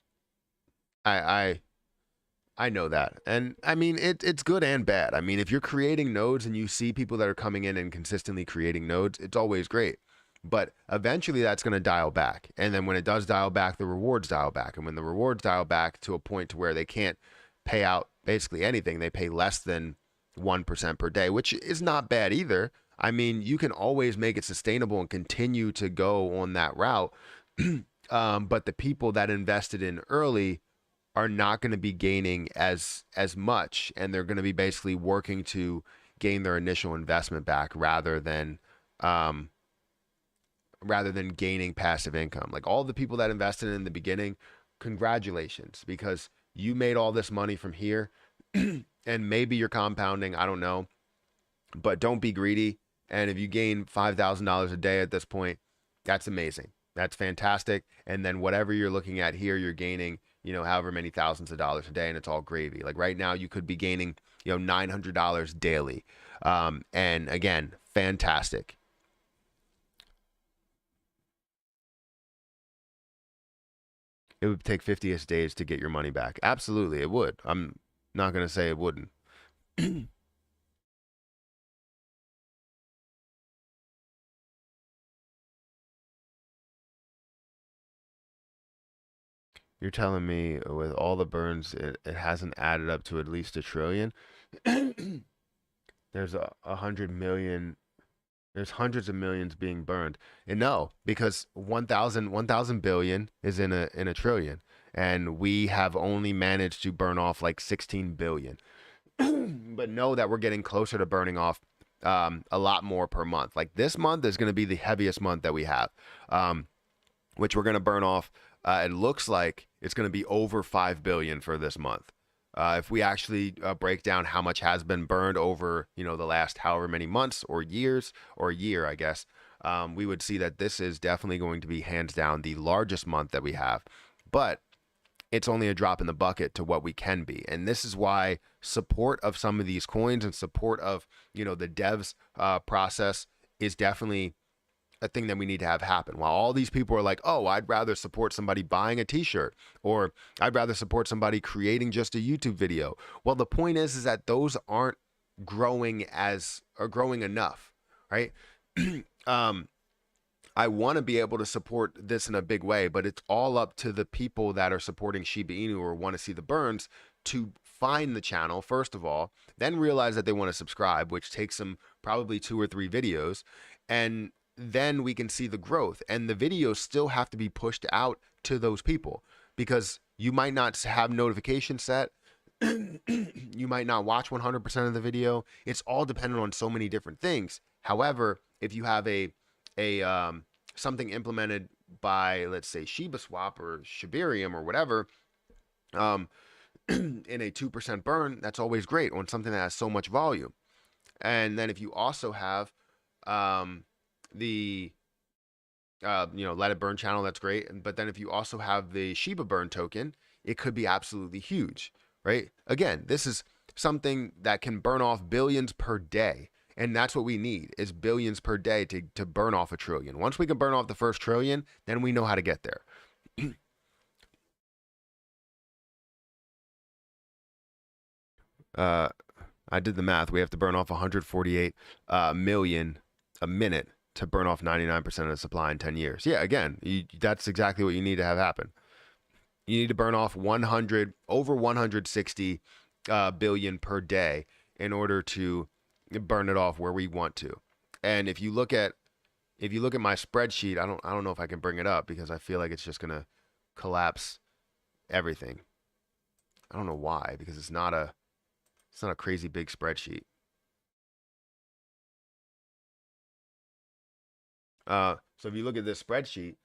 I know that. And I mean, it's good and bad. I mean, if you're creating nodes and you see people that are coming in and consistently creating nodes, it's always great. But eventually that's going to dial back. And then when it does dial back, the rewards dial back. And when the rewards dial back to a point to where they can't pay out basically anything, they pay less than 1% per day, which is not bad either. I mean, you can always make it sustainable and continue to go on that route. But the people that invested in early are not going to be gaining as much, and they're going to be basically working to gain their initial investment back rather than gaining passive income. Like all the people that invested in the beginning, congratulations, because you made all this money from here and maybe you're compounding, I don't know, but don't be greedy. And if you gain $5,000 a day at this point, that's amazing. That's fantastic. And then whatever you're looking at here, you're gaining, however many thousands of dollars a day, and it's all gravy. Like right now, you could be gaining, $900 daily. And again, fantastic. It would take 50-ish days to get your money back. Absolutely, it would. I'm not going to say it wouldn't. You're telling me with all the burns, it hasn't added up to at least $1 trillion? There's 100 million There's hundreds of millions being burned. And no, because 1,000 billion is in a trillion. And we have only managed to burn off like 16 billion. But know that we're getting closer to burning off a lot more per month. Like this month is going to be the heaviest month that we have, which we're going to burn off. It looks like it's going to be over 5 billion for this month. If we actually break down how much has been burned over, the last however many months or years or a year, I guess, we would see that this is definitely going to be hands down the largest month that we have. But it's only a drop in the bucket to what we can be. And this is why support of some of these coins and support of, the devs process is definitely a thing that we need to have happen. While all these people are like, oh, I'd rather support somebody buying a t-shirt, or I'd rather support somebody creating just a YouTube video. Well, the point is that those aren't growing enough, right? I want to be able to support this in a big way, but it's all up to the people that are supporting Shiba Inu or want to see the burns to find the channel, first of all, then realize that they want to subscribe, which takes them probably 2 or 3 videos. And then we can see the growth, and the videos still have to be pushed out to those people, because you might not have notifications set. You might not watch 100% of the video. It's all dependent on so many different things. However, if you have a something implemented by, let's say, Shiba Swap or Shibarium or whatever, in a 2% burn, that's always great on something that has so much volume. And then if you also have the let it burn channel, that's great. But then if you also have the Shiba Burn token, it could be absolutely huge, right? Again, this is something that can burn off billions per day. And that's what we need, is billions per day to burn off a trillion. Once we can burn off the first trillion, then we know how to get there. I did the math. We have to burn off 148 million a minute to burn off 99% of the supply in 10 years. Yeah, again, that's exactly what you need to have happen. You need to burn off over 160 billion per day in order to burn it off where we want to. And if you look at my spreadsheet, I don't know if I can bring it up because I feel like it's just gonna collapse everything. I don't know why, because it's not a crazy big spreadsheet. So if you look at this spreadsheet,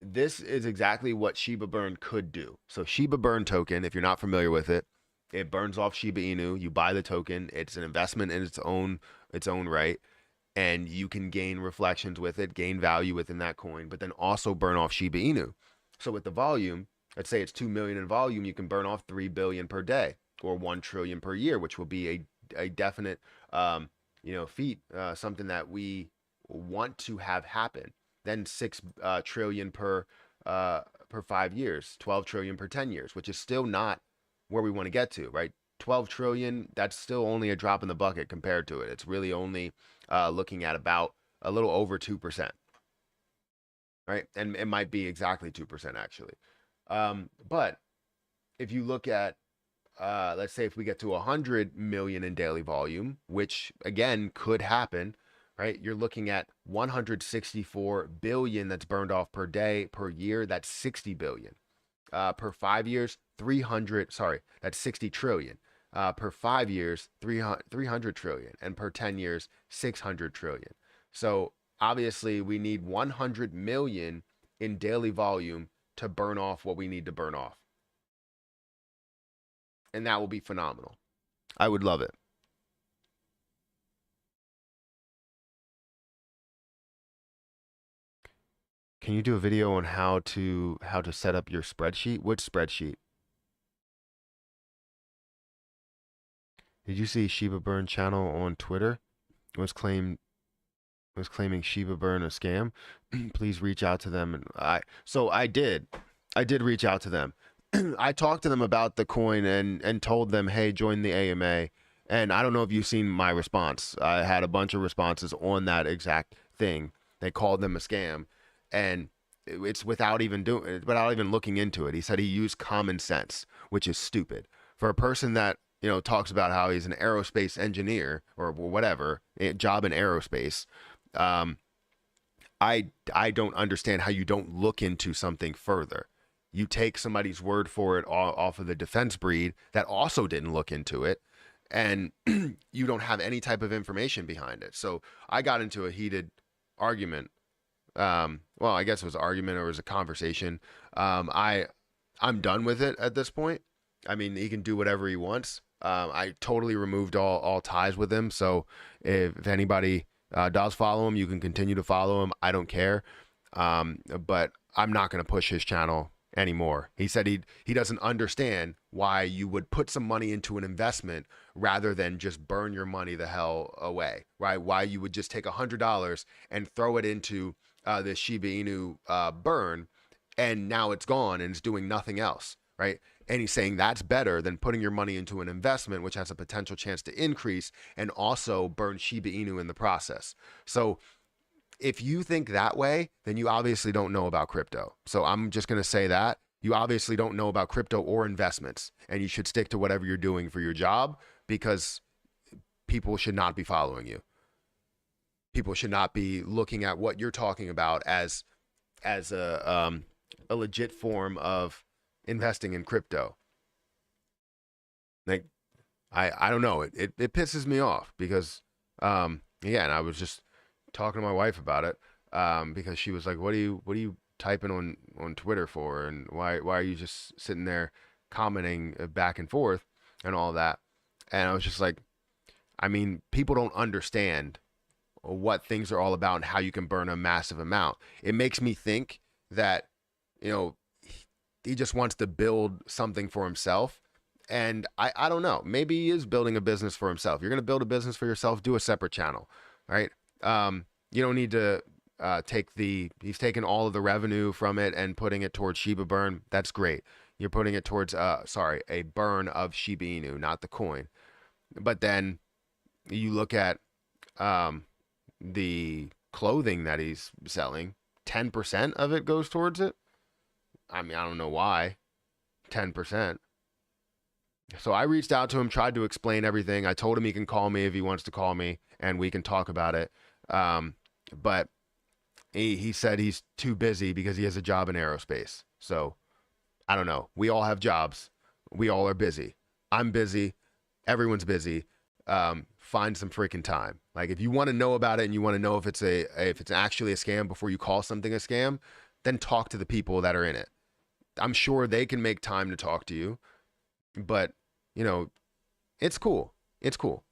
this is exactly what Shiba Burn could do. So Shiba Burn token, if you're not familiar with it, it burns off Shiba Inu. You buy the token. It's an investment in its own right, and you can gain reflections with it, gain value within that coin, but then also burn off Shiba Inu. So with the volume, let's say it's 2 million in volume, you can burn off 3 billion per day or 1 trillion per year, which will be a definite feat, something that we want to have happen. Then 6 trillion per 5 years, 12 trillion per 10 years, which is still not where we want to get to, right? 12 trillion, that's still only a drop in the bucket compared to it. It's really only looking at about a little over 2%, right? And it might be exactly 2% actually. But if you look at, let's say if we get to 100 million in daily volume, which again could happen, right? You're looking at 164 billion that's burned off per day, per year. That's 60 billion. Per 5 years, that's 60 trillion. Per 5 years, 300 trillion. And per 10 years, 600 trillion. So obviously we need 100 million in daily volume to burn off what we need to burn off. And that will be phenomenal. I would love it. Can you do a video on how to set up your spreadsheet? Which spreadsheet? Did you see Shiba Burn channel on Twitter was claiming Shiba Burn a scam? Please reach out to them. And I did reach out to them. I talked to them about the coin and told them, hey, join the AMA. And I don't know if you've seen my response. I had a bunch of responses on that exact thing. They called them a scam. And it's without even looking into it. He said he used common sense, which is stupid. For a person that, talks about how he's an aerospace engineer or whatever, job in aerospace, I don't understand how you don't look into something further. You take somebody's word for it off of the defense breed that also didn't look into it, and you don't have any type of information behind it. So I got into a heated argument. Well, I guess it was an argument or it was a conversation. I'm done with it at this point. I mean, he can do whatever he wants. I totally removed all ties with him. So if anybody does follow him, you can continue to follow him. I don't care. But I'm not going to push his channel anymore. He said he doesn't understand why you would put some money into an investment rather than just burn your money the hell away, right? Why you would just take $100 and throw it into this Shiba Inu burn, and now it's gone and it's doing nothing else, right? And he's saying that's better than putting your money into an investment, which has a potential chance to increase and also burn Shiba Inu in the process. So if you think that way, then you obviously don't know about crypto. So I'm just going to say that you obviously don't know about crypto or investments, and you should stick to whatever you're doing for your job, because people should not be following you. People should not be looking at what you're talking about as a legit form of investing in crypto. Like, I don't know. It pisses me off because, yeah, and I was just talking to my wife about it, because she was like, what are you typing on Twitter for? And why are you just sitting there commenting back and forth and all that? And I was just like, I mean, people don't understand what things are all about and how you can burn a massive amount. It makes me think that, you know, he just wants to build something for himself. And I don't know, maybe he is building a business for himself. You're going to build a business for yourself, do a separate channel, right? You don't need to he's taken all of the revenue from it and putting it towards Shiba Burn. That's great. You're putting it towards, a burn of Shiba Inu, not the coin. But then you look at the clothing that he's selling, 10% of it goes towards it. I mean, I don't know why, 10%. So I reached out to him, tried to explain everything. I told him he can call me if he wants to call me, and we can talk about it. But he said he's too busy because he has a job in aerospace. So I don't know. We all have jobs. We all are busy. I'm busy. Everyone's busy. Find some freaking time. Like, if you want to know about it and you want to know if it's actually a scam before you call something a scam, then talk to the people that are in it. I'm sure they can make time to talk to you, but you know, it's cool. It's cool.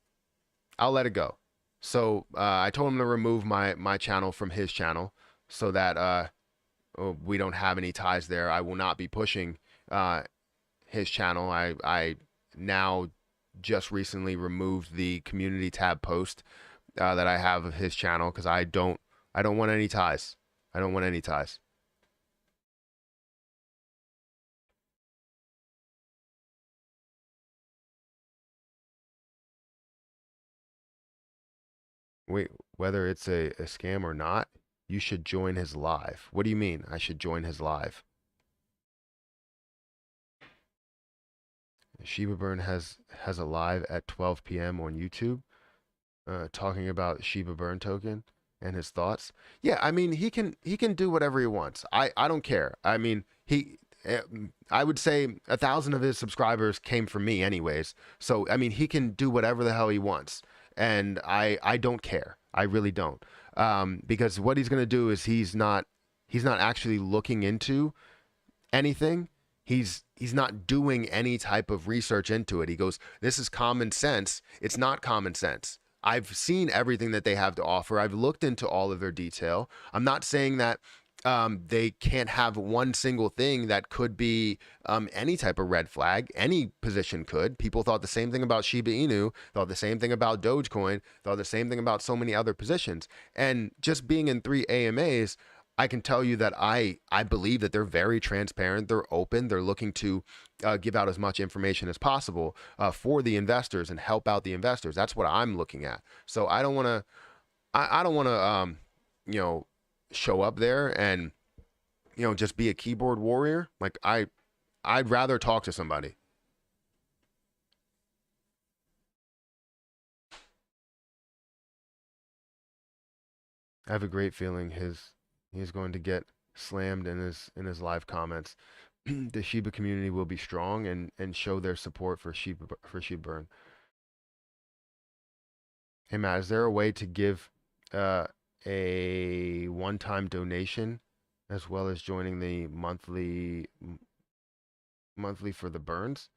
I'll let it go. So I told him to remove my channel from his channel so that we don't have any ties there. I will not be pushing his channel. I now just recently removed the community tab post that I have of his channel because I don't want any ties. I don't want any ties. Wait, whether it's a scam or not, you should join his live. What do you mean I should join his live? Shiba Burn has a live at 12 p.m. on YouTube, talking about Shiba Burn token and his thoughts. Yeah, I mean, he can do whatever he wants. I don't care. I mean, I would say 1,000 of his subscribers came from me anyways. So I mean, he can do whatever the hell he wants, and I don't care. I really don't, because what he's gonna do is he's not actually looking into anything. He's not doing any type of research into it. He goes, this is common sense. It's not common sense. I've seen everything that they have to offer. I've looked into all of their detail. I'm not saying that they can't have one single thing that could be any type of red flag. Any position could. People thought the same thing about Shiba Inu, thought the same thing about Dogecoin, thought the same thing about so many other positions. And just being in 3 AMAs, I can tell you that I believe that they're very transparent. They're open. They're looking to give out as much information as possible for the investors and help out the investors. That's what I'm looking at. So I don't want to, I don't want to, you know, show up there and, you know, just be a keyboard warrior. Like I'd rather talk to somebody. I have a great feeling he's going to get slammed in his live comments. The Shiba community will be strong and show their support for Shiba Burn. Hey Matt, is there a way to give uh, a one-time donation as well as joining the monthly for the burns?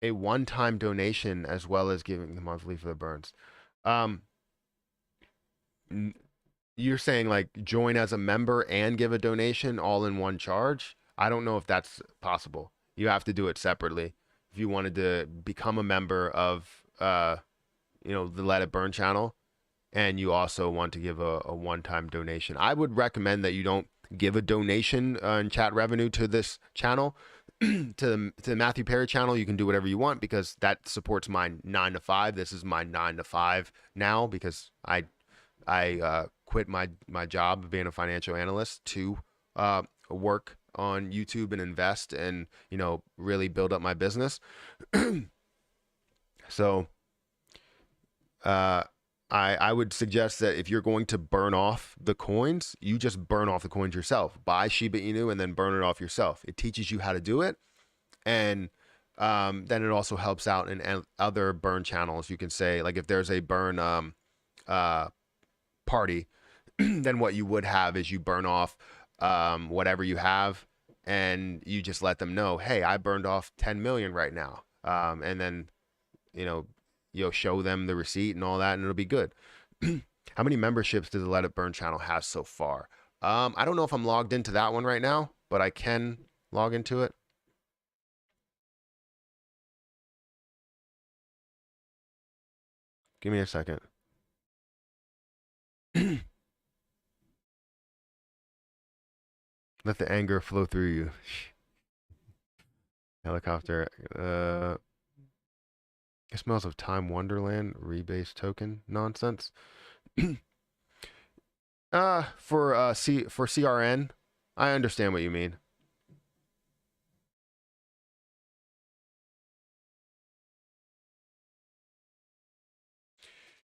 A one-time donation as well as giving the monthly for the burns. Um, you're saying like join as a member and give a donation all in one charge? I don't know if that's possible. You have to do it separately. If you wanted to become a member of the Let It Burn channel, and you also want to give a one-time donation, I would recommend that you don't give a donation in chat revenue to this channel. To the Matthew Perry channel, you can do whatever you want because that supports my 9 to 5. This is my 9 to 5 now because I quit my job of being a financial analyst to work on YouTube and invest and really build up my business. So I would suggest that if you're going to burn off the coins, you just burn off the coins yourself. Buy Shiba Inu and then burn it off yourself. It teaches you how to do it, and then it also helps out in other burn channels. You can say like if there's a burn party, then what you would have is you burn off whatever you have, and you just let them know, hey, I burned off 10 million right now, and then you'll show them the receipt and all that, and it'll be good. How many memberships does the Let It Burn channel have so far? I don't know if I'm logged into that one right now, but I can log into it. Give me a second. Let the anger flow through you. Helicopter. It smells of Time Wonderland rebase token nonsense. For CRN, I understand what you mean.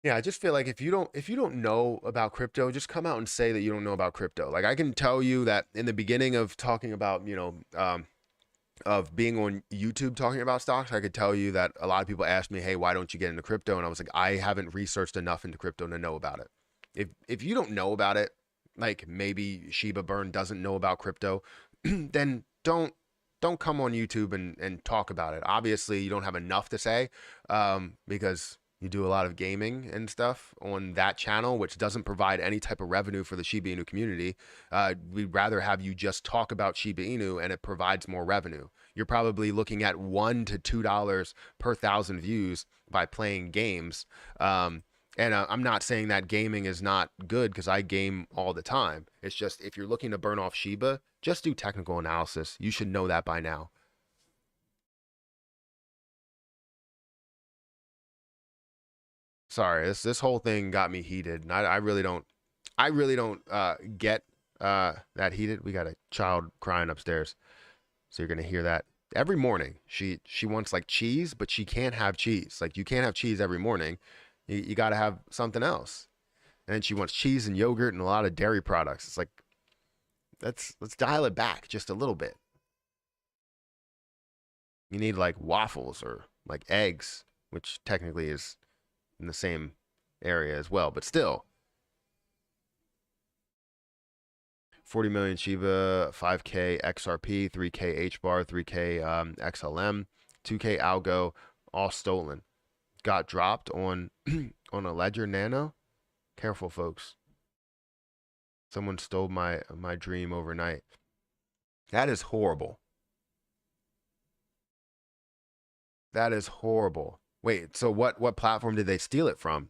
Yeah, I just feel like if you don't know about crypto, just come out and say that you don't know about crypto. Like I can tell you that in the beginning of talking about, of being on YouTube talking about stocks, I could tell you that a lot of people asked me, "Hey, why don't you get into crypto?" And I was like, "I haven't researched enough into crypto to know about it." If you don't know about it, like maybe Shiba Burn doesn't know about crypto, then don't come on YouTube and talk about it. Obviously, you don't have enough to say because you do a lot of gaming and stuff on that channel, which doesn't provide any type of revenue for the Shiba Inu community. We'd rather have you just talk about Shiba Inu, and it provides more revenue. You're probably looking at $1 to $2 per 1,000 views by playing games. And I'm not saying that gaming is not good because I game all the time. It's just if you're looking to burn off Shiba, just do technical analysis. You should know that by now. Sorry, this whole thing got me heated, and I really don't get that heated. We got a child crying upstairs, so you're gonna hear that every morning. She wants like cheese, but she can't have cheese. Like you can't have cheese every morning. You got to have something else. And then she wants cheese and yogurt and a lot of dairy products. It's like let's dial it back just a little bit. You need like waffles or like eggs, which technically is in the same area as well, but still 40 million Shiba, 5K XRP, 3K H bar, 3K XLM, 2K Algo, all stolen. Got dropped on on a Ledger Nano. Careful, folks. Someone stole my dream overnight. That is horrible. That is horrible. Wait, so what platform did they steal it from?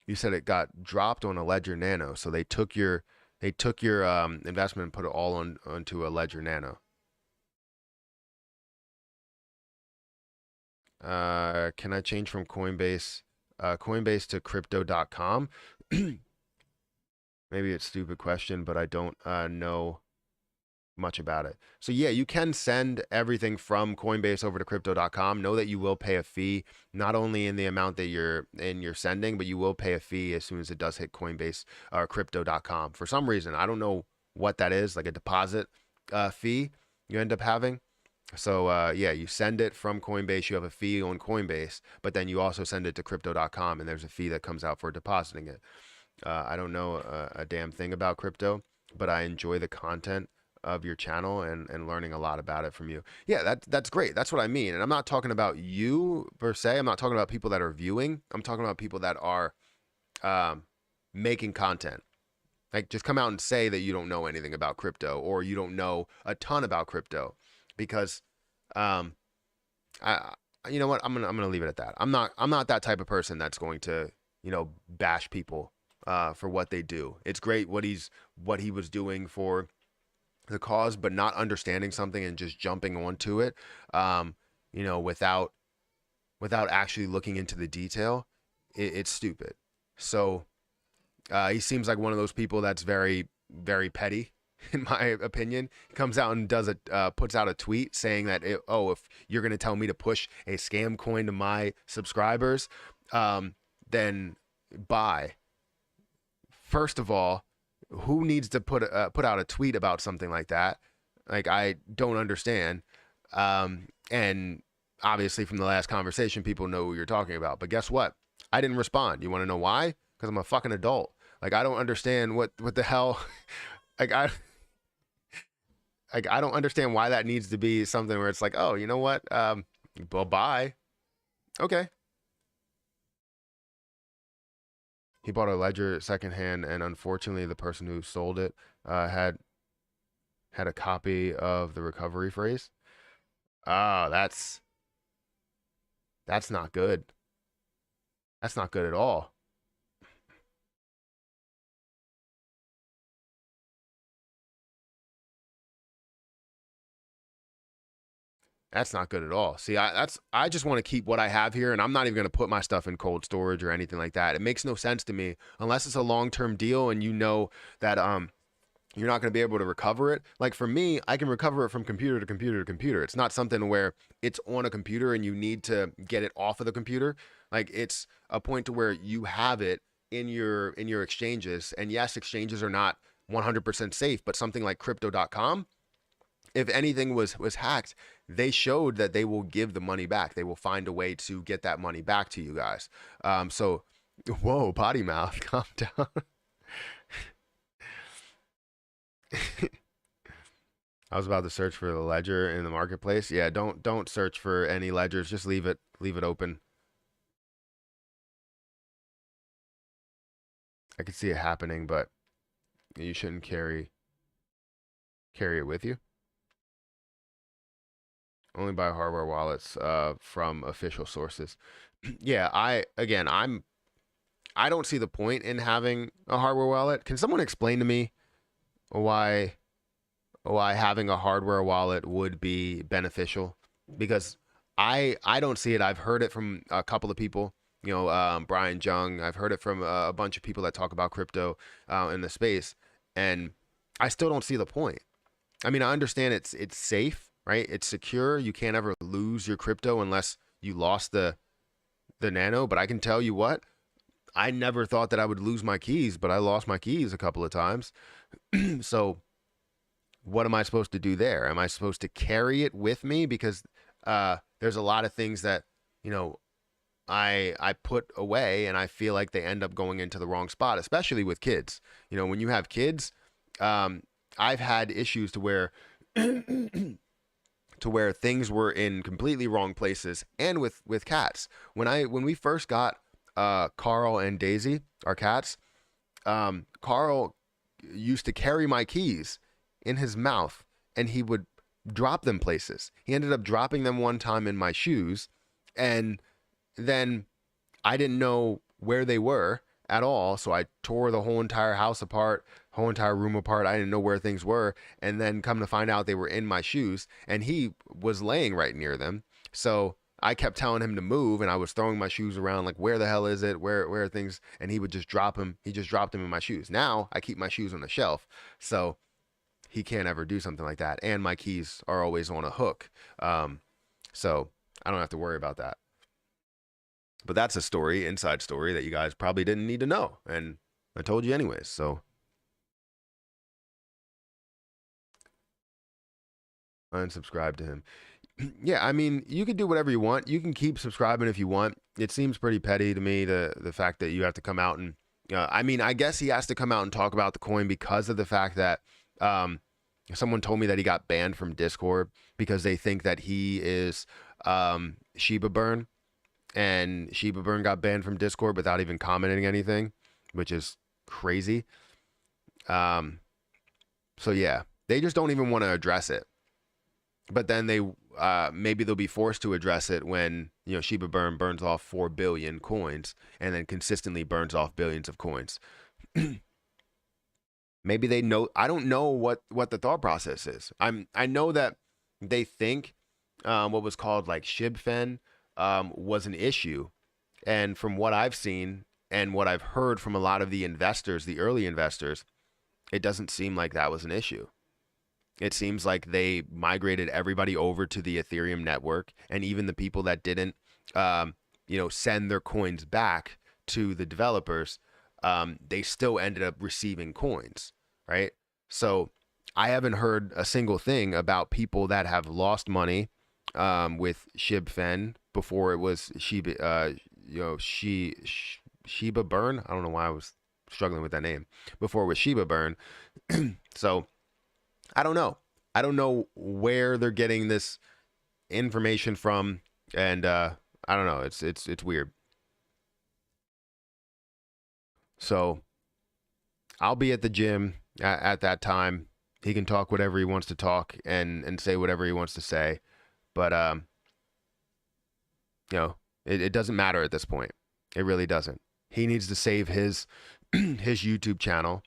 You said it got dropped on a Ledger Nano, so they took your investment and put it all onto a Ledger Nano. Can I change from Coinbase to crypto.com? Maybe it's a stupid question, but I don't know much about it. So yeah, you can send everything from Coinbase over to crypto.com. Know that you will pay a fee, not only in the amount that you're sending, but you will pay a fee as soon as it does hit Coinbase or crypto.com. For some reason, I don't know what that is, like a deposit fee you end up having. So yeah, you send it from Coinbase, you have a fee on Coinbase, but then you also send it to crypto.com and there's a fee that comes out for depositing it. I don't know a damn thing about crypto, but I enjoy the content of your channel and learning a lot about it from you. Yeah, that's great. That's what I mean. And I'm not talking about you per se. I'm not talking about people that are viewing. I'm talking about people that are making content. Like, just come out and say that you don't know anything about crypto or you don't know a ton about crypto, because I you know what, I'm gonna leave it at that. I'm not that type of person that's going to, bash people for what they do. It's great what he was doing for the cause, but not understanding something and just jumping onto it, without actually looking into the detail, it's stupid. So he seems like one of those people that's very, very petty, in my opinion. He comes out and puts out a tweet saying that, if you're going to tell me to push a scam coin to my subscribers, then buy. First of all, who needs to put out a tweet about something like that? Like, I don't understand. And obviously from the last conversation, people know who you're talking about. But guess what? I didn't respond. You want to know why? Because I'm a fucking adult. Like, I don't understand what the hell. like I don't understand why that needs to be something where it's like, oh, you know what? Well, bye. Okay. He bought a ledger secondhand, and unfortunately, the person who sold it had a copy of the recovery phrase. Oh, that's not good. That's not good at all. That's not good at all. See, I just want to keep what I have here, and I'm not even going to put my stuff in cold storage or anything like that. It makes no sense to me unless it's a long-term deal and you know that you're not going to be able to recover it. Like, for me, I can recover it from computer to computer to computer. It's not something where it's on a computer and you need to get it off of the computer. Like, it's a point to where you have it in your exchanges. And yes, exchanges are not 100% safe, but something like crypto.com, if anything was hacked, they showed that they will give the money back. They will find a way to get that money back to you guys. So, whoa, potty mouth, calm down. I was about to search for the ledger in the marketplace. Yeah, don't search for any ledgers. Just leave it open. I could see it happening, but you shouldn't carry it with you. Only buy hardware wallets from official sources. Yeah, I don't see the point in having a hardware wallet. Can someone explain to me why having a hardware wallet would be beneficial? Because I don't see it. I've heard it from a couple of people, Brian Jung. I've heard it from a bunch of people that talk about crypto in the space, and I still don't see the point. I mean, I understand it's safe, right? It's secure. You can't ever lose your crypto unless you lost the nano. But I can tell you what, I never thought that I would lose my keys, but I lost my keys a couple of times. So what am I supposed to do there? Am I supposed to carry it with me? Because there's a lot of things that, I put away and I feel like they end up going into the wrong spot, especially with kids. When you have kids, I've had issues to where things were in completely wrong places, and with cats. When we first got Carl and Daisy, our cats, Carl used to carry my keys in his mouth and he would drop them places. He ended up dropping them one time in my shoes, and then I didn't know where they were at all, so I tore the whole entire house apart, whole entire room apart. I didn't know where things were, and then come to find out they were in my shoes, and he was laying right near them. So I kept telling him to move, and I was throwing my shoes around like, where the hell is it? Where are things? And he would just drop them. He just dropped them in my shoes. Now I keep my shoes on the shelf. So he can't ever do something like that. And my keys are always on a hook. So I don't have to worry about that. But that's a story, inside story, that you guys probably didn't need to know. And I told you anyways. So unsubscribe to him. Yeah, I mean, you can do whatever you want. You can keep subscribing if you want. It seems pretty petty to me, the fact that you have to come out and I mean, I guess he has to come out and talk about the coin because of the fact that someone told me that he got banned from Discord because they think that he is Shiba Burn, and Shiba Burn got banned from Discord without even commenting anything, which is crazy. So yeah, they just don't even want to address it. But then they maybe they'll be forced to address it when, you know, Shiba Burn burns off 4 billion coins and then consistently burns off billions of coins. Maybe they know. I don't know what the thought process is. I know that they think what was called like ShibFen was an issue, and from what I've seen and what I've heard from a lot of the investors, the early investors, it doesn't seem like that was an issue. It seems like they migrated everybody over to the Ethereum network, and even the people that didn't, you know, send their coins back to the developers, they still ended up receiving coins, right? So I haven't heard a single thing about people that have lost money with ShibFen before it was Shiba, you know, Shiba Burn. I don't know why I was struggling with that name before it was Shiba Burn. So I don't know. I don't know where they're getting this information from, and I don't know. It's weird. So I'll be at the gym at that time. He can talk whatever he wants to talk and say whatever he wants to say, but you know, it doesn't matter at this point. It really doesn't. He needs to save his his YouTube channel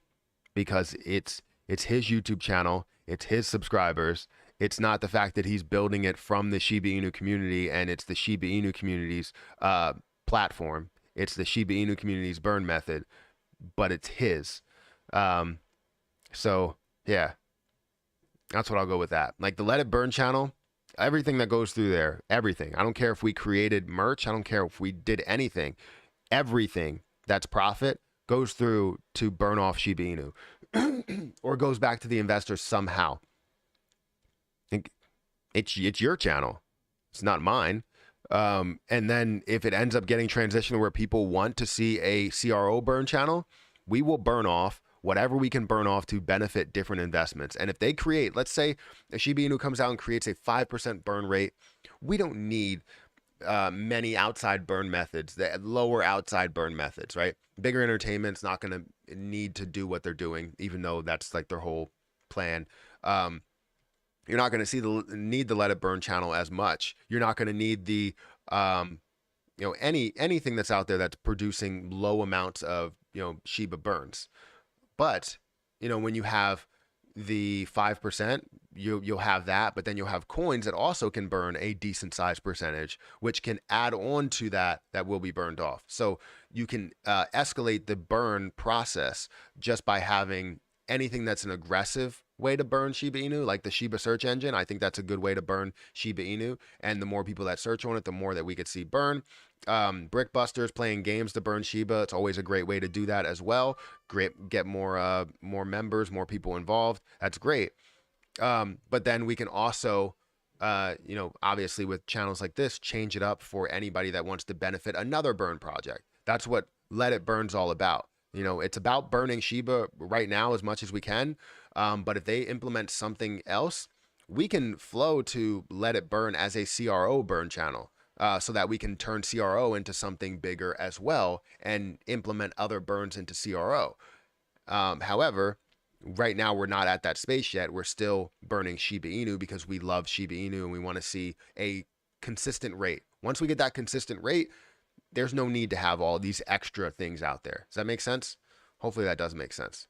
because it's his YouTube channel. It's his subscribers. It's not the fact that he's building it from the Shiba Inu community and it's the Shiba Inu community's platform. It's the Shiba Inu community's burn method, but it's his. Um, so yeah, that's what I'll go with that. Like the Let It Burn channel, everything that goes through there, everything. I don't care if we created merch. I don't care if we did anything. Everything that's profit goes through to burn off Shiba Inu or goes back to the investors somehow. It's your channel. It's not mine. And then if it ends up getting transitioned where people want to see a CRO burn channel, we will burn off whatever we can burn off to benefit different investments. And if they create, let's say Shiba Inu comes out and creates a 5% burn rate, we don't need many outside burn methods, that lower outside burn methods, right? Bigger Entertainment's not going to need to do what they're doing, even though that's like their whole plan. You're not going to see need the Let It Burn channel as much. You're not going to need the you know, anything that's out there that's producing low amounts of, you know, Shiba burns. But you know, when you have the 5%, you'll have that, but then you'll have coins that also can burn a decent sized percentage, which can add on to that will be burned off. So you can escalate the burn process just by having anything that's an aggressive way to burn Shiba Inu, like the Shiba search engine. I think that's a good way to burn Shiba Inu, and the more people that search on it, the more that we could see burn. Brickbusters playing games to burn Shiba, it's always a great way to do that as well. Great, get more members, more people involved. That's great. But then we can also you know, obviously with channels like this, change it up for anybody that wants to benefit another burn project. That's what Let It Burn's all about. You know, it's about burning Shiba right now as much as we can. But if they implement something else, we can flow to Let It Burn as a CRO burn channel. So that we can turn CRO into something bigger as well and implement other burns into CRO. However, right now we're not at that space yet. We're still burning Shiba Inu because we love Shiba Inu and we want to see a consistent rate. Once we get that consistent rate, there's no need to have all these extra things out there. Does that make sense? Hopefully that does make sense.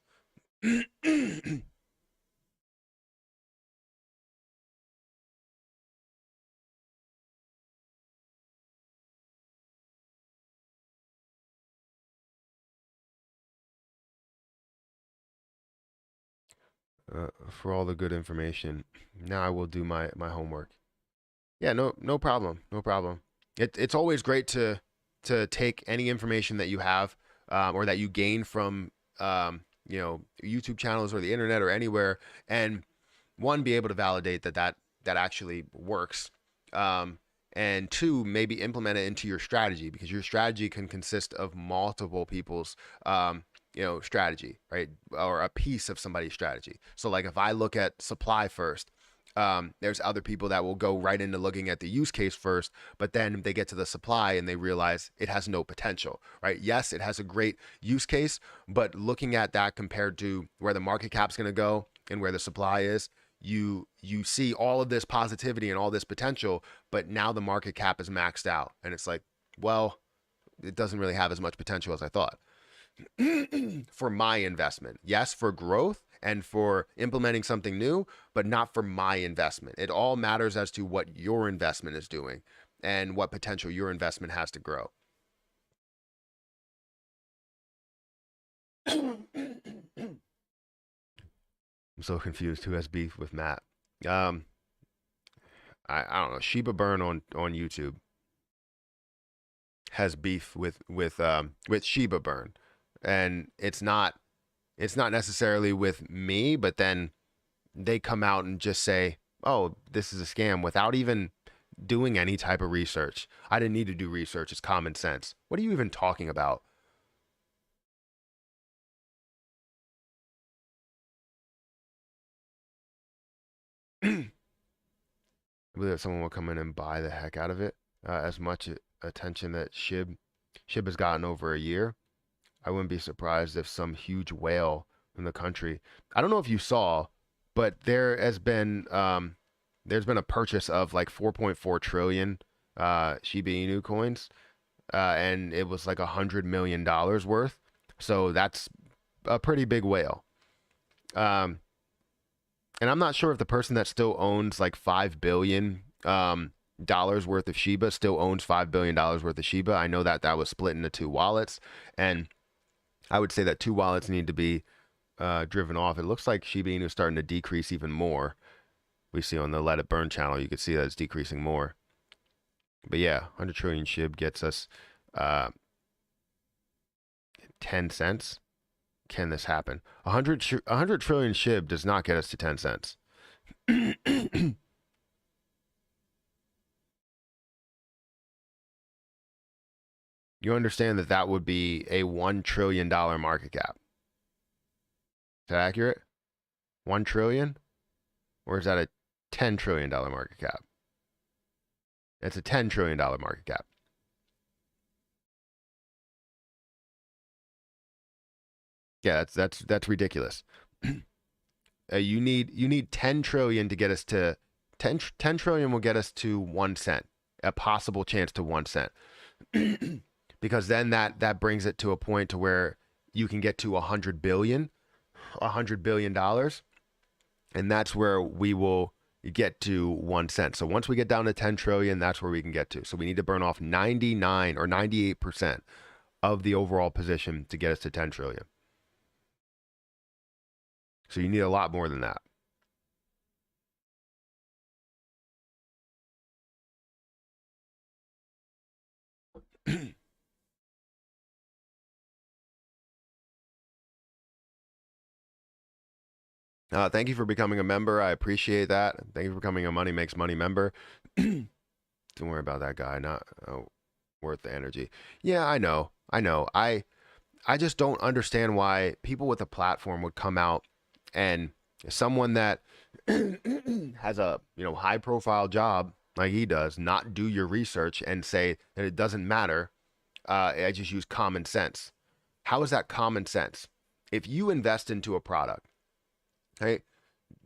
for all the good information. Now I will do my homework. Yeah, no problem, no problem. It's always great to take any information that you have or that you gain from YouTube channels or the internet or anywhere, and one, be able to validate that actually works, and two, maybe implement it into your strategy, because your strategy can consist of multiple people's strategy, right? Or a piece of somebody's strategy. So like if I look at supply first, there's other people that will go right into looking at the use case first, but then they get to the supply and they realize it has no potential, right? Yes, it has a great use case, but looking at that compared to where the market cap's going to go and where the supply is, you see all of this positivity and all this potential, but now the market cap is maxed out, and it's like, well, it doesn't really have as much potential as I thought. For my investment, yes, for growth and for implementing something new, but not for my investment. It all matters as to what your investment is doing and what potential your investment has to grow. I'm so confused. Who has beef with Matt? I don't know. Shiba Burn on YouTube has beef with Shiba Burn, and it's not necessarily with me, but then they come out and just say, "Oh, this is a scam," without even doing any type of research. I didn't need to do research. It's common sense. What are you even talking about? I believe that someone will come in and buy the heck out of it. As much attention that Shib has gotten over a year, I wouldn't be surprised if some huge whale in the country. I don't know if you saw, but there's been a purchase of like 4.4 trillion Shiba Inu coins, and it was like $100 million worth. So that's a pretty big whale. And I'm not sure if the person that still owns like $5 billion worth of Shiba still owns $5 billion worth of Shiba. I know that was split into two wallets, and I would say that two wallets need to be driven off. It looks like Shiba Inu is starting to decrease even more. We see on the Let It Burn channel, you can see that it's decreasing more. But yeah, 100 trillion SHIB gets us 10 cents. Can this happen? 100 trillion SHIB does not get us to 10 cents. You understand that would be a $1 trillion market cap. Is that accurate? 1 trillion? Or is that a $10 trillion market cap? It's a $10 trillion market cap. Yeah, that's ridiculous. You need 10 trillion to get us to 10 trillion will get us to 1 cent, a possible chance to 1 cent. Because then that brings it to a point to where you can get to $100 billion, and that's where we will get to 1 cent. So once we get down to 10 trillion, that's where we can get to. So we need to burn off 99 or 98% of the overall position to get us to 10 trillion. So you need a lot more than that. Thank you for becoming a member. I appreciate that. Thank you for becoming a Money Makes Money member. Don't worry about that guy. Not worth the energy. Yeah, I know. I just don't understand why people with a platform would come out and someone that has a high profile job like he does not do your research and say that it doesn't matter. I just use common sense. How is that common sense? If you invest into a product, right?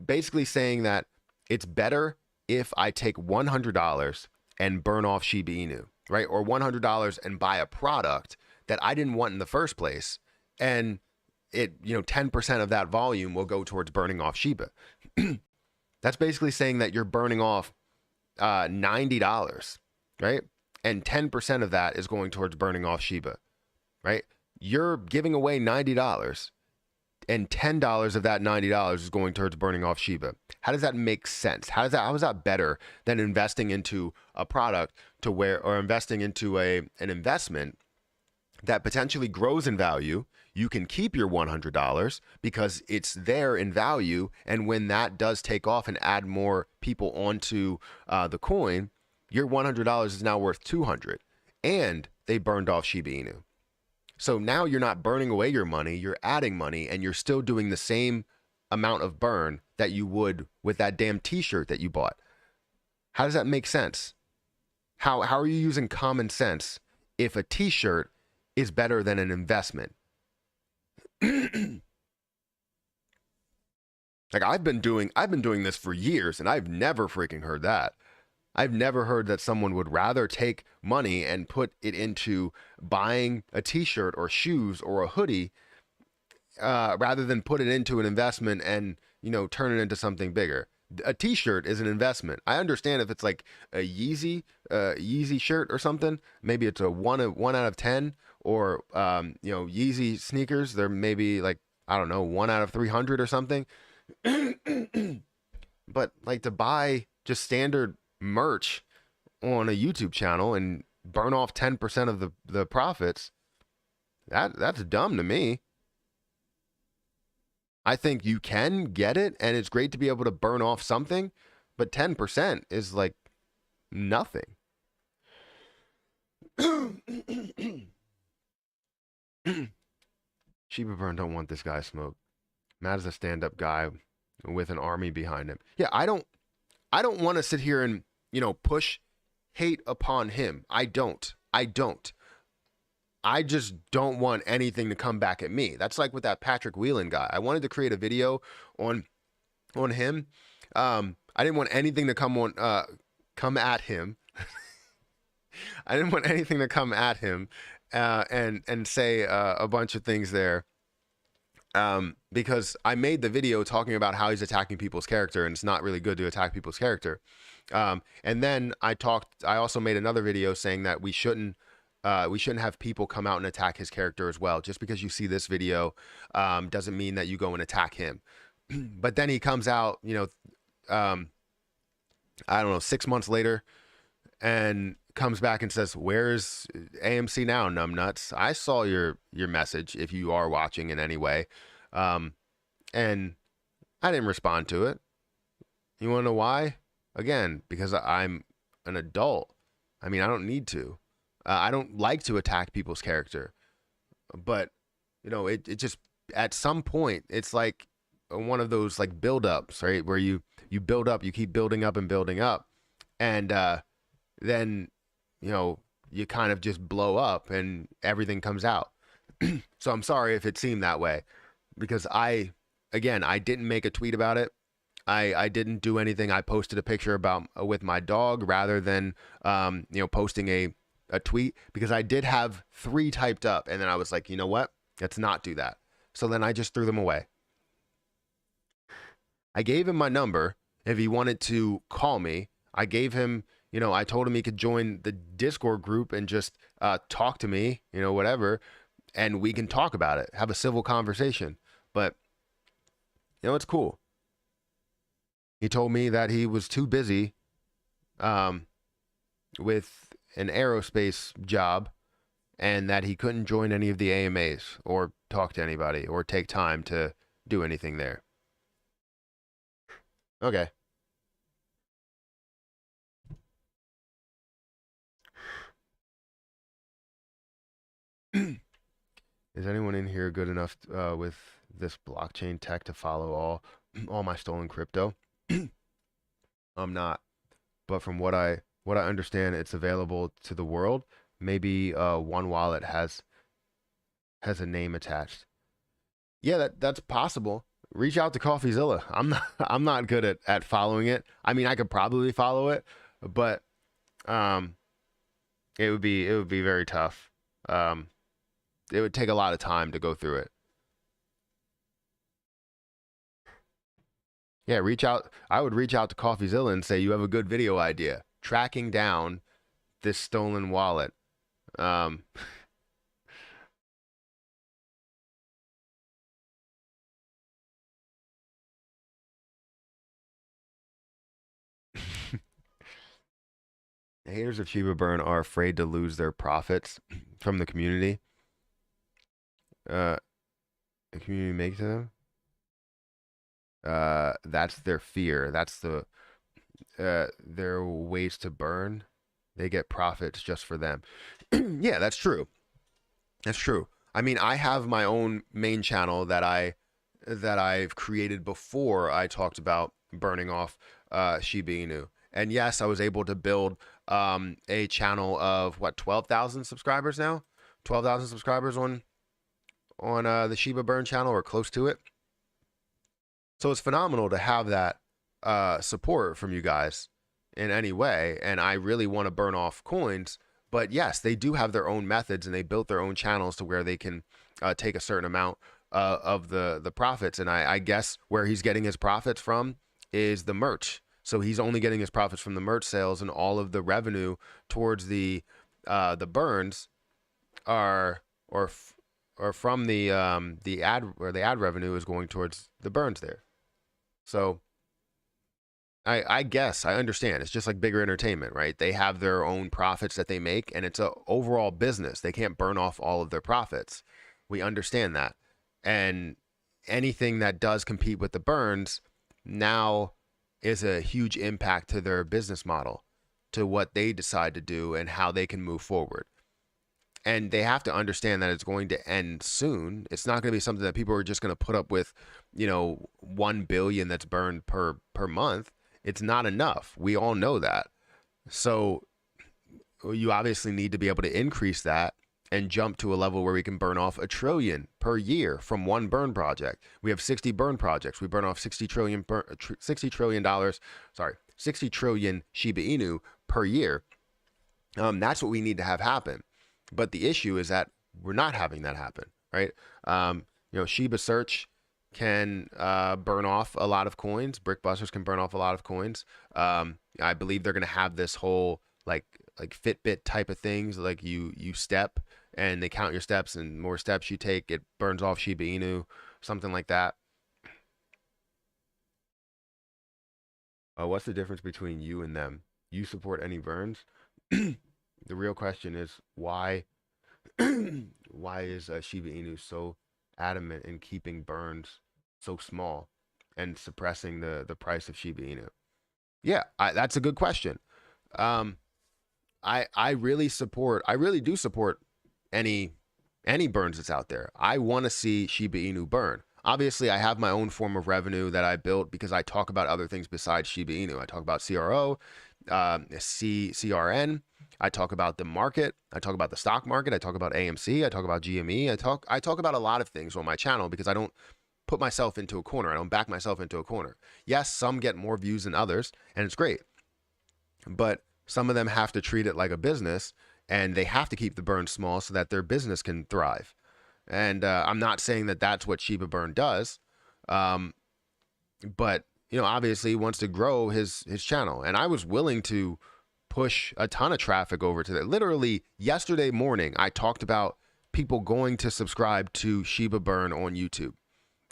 Basically saying that it's better if I take $100 and burn off Shiba Inu, right? Or $100 and buy a product that I didn't want in the first place, and it 10% of that volume will go towards burning off Shiba. That's basically saying that you're burning off $90, right? And 10% of that is going towards burning off Shiba, right? You're giving away $90, and $10 of that $90 is going towards burning off Shiba. How does that make sense? How is that better than investing into a product to where, or investing into an investment that potentially grows in value? You can keep your $100 because it's there in value, and when that does take off and add more people onto the coin, your $100 is now worth $200, and they burned off Shiba Inu. So now you're not burning away your money, you're adding money, and you're still doing the same amount of burn that you would with that damn t-shirt that you bought. How does that make sense? How are you using common sense if a t-shirt is better than an investment? Like, I've been doing this for years, and I've never freaking heard that. I've never heard that someone would rather take money and put it into buying a t-shirt or shoes or a hoodie rather than put it into an investment and, you know, turn it into something bigger. A t-shirt is an investment. I understand if it's like a Yeezy shirt or something, maybe it's a 1 out of 10, or you know, Yeezy sneakers, they're maybe like, I don't know, 1 out of 300 or something. But like, to buy just standard merch on a YouTube channel and burn off 10% of the profits, that's dumb to me. I think you can get it, and it's great to be able to burn off something, but 10% is like nothing. Shiba Burn don't want this guy smoked. Matt is a stand-up guy with an army behind him. Yeah, I don't want to sit here and, you know, push hate upon him. I don't. I just don't want anything to come back at me. That's like with that Patrick Whelan guy. I wanted to create a video on him. I didn't want anything to come at him. I didn't want anything to come at him and say a bunch of things there. Because I made the video talking about how he's attacking people's character, and it's not really good to attack people's character. And then I also made another video saying that we shouldn't have people come out and attack his character as well. Just because you see this video doesn't mean that you go and attack him. But then he comes out, you know, I don't know, 6 months later, and comes back and says, "Where's AMC now, numbnuts? I saw your message, if you are watching in any way." And I didn't respond to it. You want to know why? Again, because I'm an adult. I mean, I don't need to. I don't like to attack people's character. But, you know, it just, at some point, it's like one of those like build-ups, right? Where you build up, you keep building up and building up. And then, you know, you kind of just blow up and everything comes out. So I'm sorry if it seemed that way, because I didn't make a tweet about it. I didn't do anything. I posted a picture with my dog rather than, you know, posting a tweet, because I did have 3 typed up, and then I was like, you know what? Let's not do that. So then I just threw them away. I gave him my number if he wanted to call me. I gave him, you know, I told him he could join the Discord group and just talk to me, you know, whatever, and we can talk about it, have a civil conversation. But, you know, it's cool. He told me that he was too busy with an aerospace job, and that he couldn't join any of the AMAs or talk to anybody or take time to do anything there. Okay. Is anyone in here good enough with this blockchain tech to follow all my stolen crypto? I'm not, but from what I understand, it's available to the world. Maybe one wallet has a name attached. Yeah, that's possible. Reach out to CoffeeZilla. I'm not good at following it. I mean, I could probably follow it, but it would be very tough. It would take a lot of time to go through it. Yeah, reach out. I would reach out to CoffeeZilla and say, you have a good video idea. Tracking down this stolen wallet. Haters of Shiba Burn are afraid to lose their profits from the community. The community makes them. That's their fear. That's their ways to burn. They get profits just for them. Yeah, that's true. That's true. I mean, I have my own main channel that I've created before I talked about burning off Shiba Inu. And yes, I was able to build a channel of what, 12,000 subscribers now? 12,000 subscribers on the Shiba Burn channel, or close to it. So it's phenomenal to have that support from you guys in any way. And I really want to burn off coins. But yes, they do have their own methods, and they built their own channels to where they can take a certain amount of the profits. And I guess where he's getting his profits from is the merch. So he's only getting his profits from the merch sales, and all of the revenue towards the burns are or from the ad revenue is going towards the burns there. So I guess I understand. It's just like bigger entertainment, right? They have their own profits that they make, and it's a overall business. They can't burn off all of their profits. We understand that. And anything that does compete with the burns now is a huge impact to their business model, to what they decide to do and how they can move forward. And they have to understand that it's going to end soon. It's not going to be something that people are just going to put up with, 1 billion that's burned per month. It's not enough. We all know that. So you obviously need to be able to increase that and jump to a level where we can burn off 1 trillion per year from one burn project. We have 60 burn projects. We burn off 60 trillion dollars, 60 trillion Shiba Inu per year. That's what we need to have happen. But the issue is that we're not having that happen, right? Shiba Search can burn off a lot of coins. Brickbusters can burn off a lot of coins. I believe they're going to have this whole like Fitbit type of things, like you step and they count your steps, and more steps you take, it burns off Shiba Inu, something like that. What's the difference between you and them? You support any burns? The real question is why is Shiba Inu so adamant in keeping burns so small and suppressing the price of Shiba Inu? Yeah, that's a good question. I really do support any burns that's out there. I want to see Shiba Inu burn. Obviously, I have my own form of revenue that I built because I talk about other things besides Shiba Inu. I talk about CRO, CRN. I talk about the market. I talk about the stock market. I talk about AMC. I talk about GME. I talk about a lot of things on my channel because I don't put myself into a corner. I don't back myself into a corner. Yes, some get more views than others, and it's great. But some of them have to treat it like a business, and they have to keep the burn small so that their business can thrive. And I'm not saying that that's what Shiba Burn does, but obviously he wants to grow his channel, and I was willing to push a ton of traffic over to that. Literally yesterday morning, I talked about people going to subscribe to Shiba Burn on YouTube,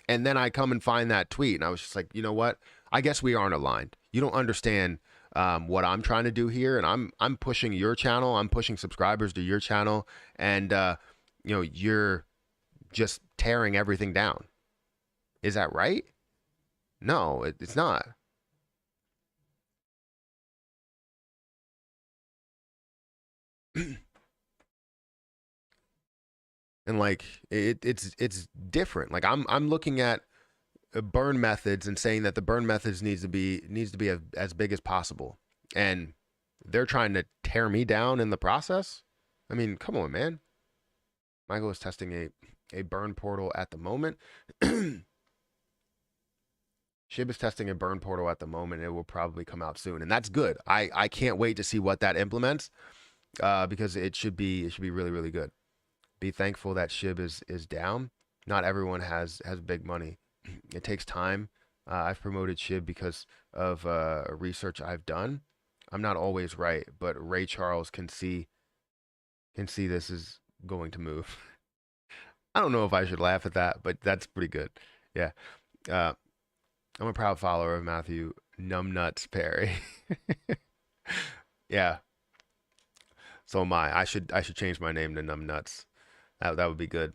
and then I come and find that tweet, and I was just like, you know what? I guess we aren't aligned. You don't understand what I'm trying to do here, and I'm pushing your channel. I'm pushing subscribers to your channel, and you're just tearing everything down. Is that right? No, it's not. And like it's different. Like I'm looking at burn methods and saying that the burn methods needs to be as big as possible, and they're trying to tear me down in the process. I mean, come on, man. Michael is testing a burn portal at the moment. Shib is testing a burn portal at the moment. It will probably come out soon, and that's good. I can't wait to see what that implements, because it should be really, really good. Be thankful that Shib is down. Not everyone has big money. It takes time. I've promoted Shib because of research I've done. I'm not always right, but Ray Charles can see this is going to move. I don't know if I should laugh at that, but that's pretty good. Yeah. I'm a proud follower of Matthew Numbnuts Perry. Yeah. So am I. I should change my name to Numbnuts. That would be good.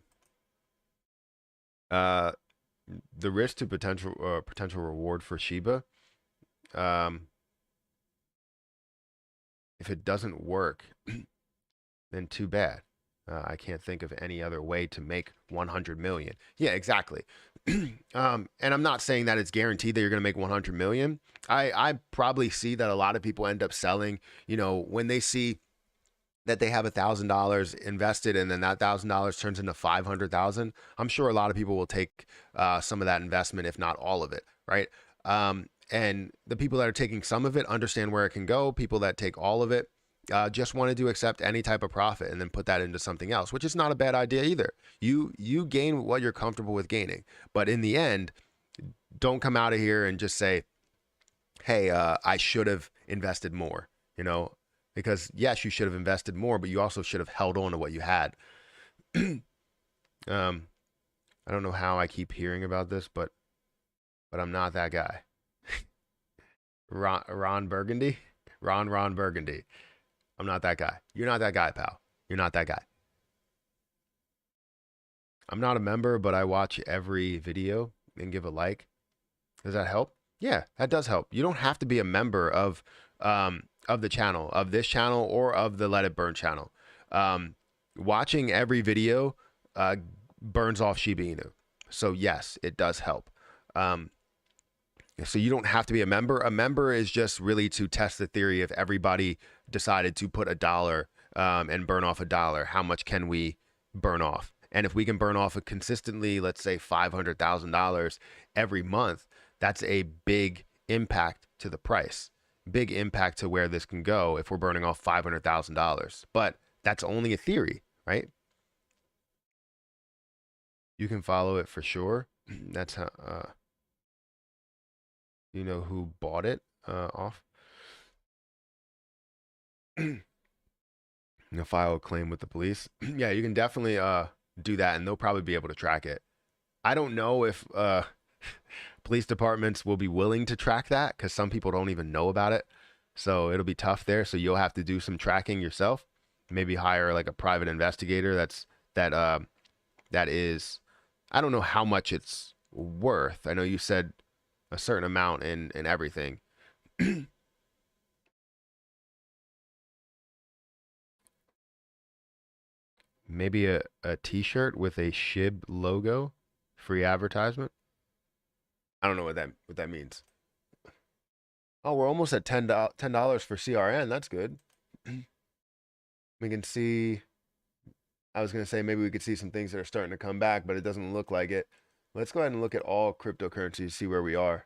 Uh, the risk to potential reward for Shiba. Um, if it doesn't work, then too bad. I can't think of any other way to make 100 million. Yeah, exactly. And I'm not saying that it's guaranteed that you're going to make 100 million. I probably see that a lot of people end up selling, when they see that they have $1,000 invested and then that $1,000 turns into 500,000. I'm sure a lot of people will take some of that investment, if not all of it, right? And the people that are taking some of it understand where it can go. People that take all of it just wanted to accept any type of profit and then put that into something else, which is not a bad idea either. You gain what you're comfortable with gaining, but in the end, don't come out of here and just say, hey, I should have invested more, because yes, you should have invested more, but you also should have held on to what you had. I don't know how I keep hearing about this, but I'm not that guy. Ron Burgundy. Ron Burgundy. I'm not that guy. You're not that guy, pal. You're not that guy. I'm not a member, but I watch every video and give a like. Does that help? Yeah, that does help. You don't have to be a member of the channel, of this channel, or of the Let It Burn channel. Watching every video burns off Shiba Inu. So yes, it does help. So you don't have to be a member. A member is just really to test the theory. If everybody decided to put $1 and burn off $1, how much can we burn off? And if we can burn off consistently, let's say $500,000 every month, that's a big impact to the price, big impact to where this can go if we're burning off $500,000. But that's only a theory, right? You can follow it for sure. That's how. You know who bought it off? File a claim with the police. Yeah, you can definitely do that, and they'll probably be able to track it. I don't know if police departments will be willing to track that, because some people don't even know about it. So it'll be tough there. So you'll have to do some tracking yourself. Maybe hire like a private investigator that is, I don't know how much it's worth. I know you said a certain amount in everything. Maybe a t-shirt with a SHIB logo, free advertisement. I don't know what that means. Oh, we're almost at $10 for CRN. That's good. We can see, I was going to say maybe we could see some things that are starting to come back, but it doesn't look like it. Let's go ahead and look at all cryptocurrencies, see where we are.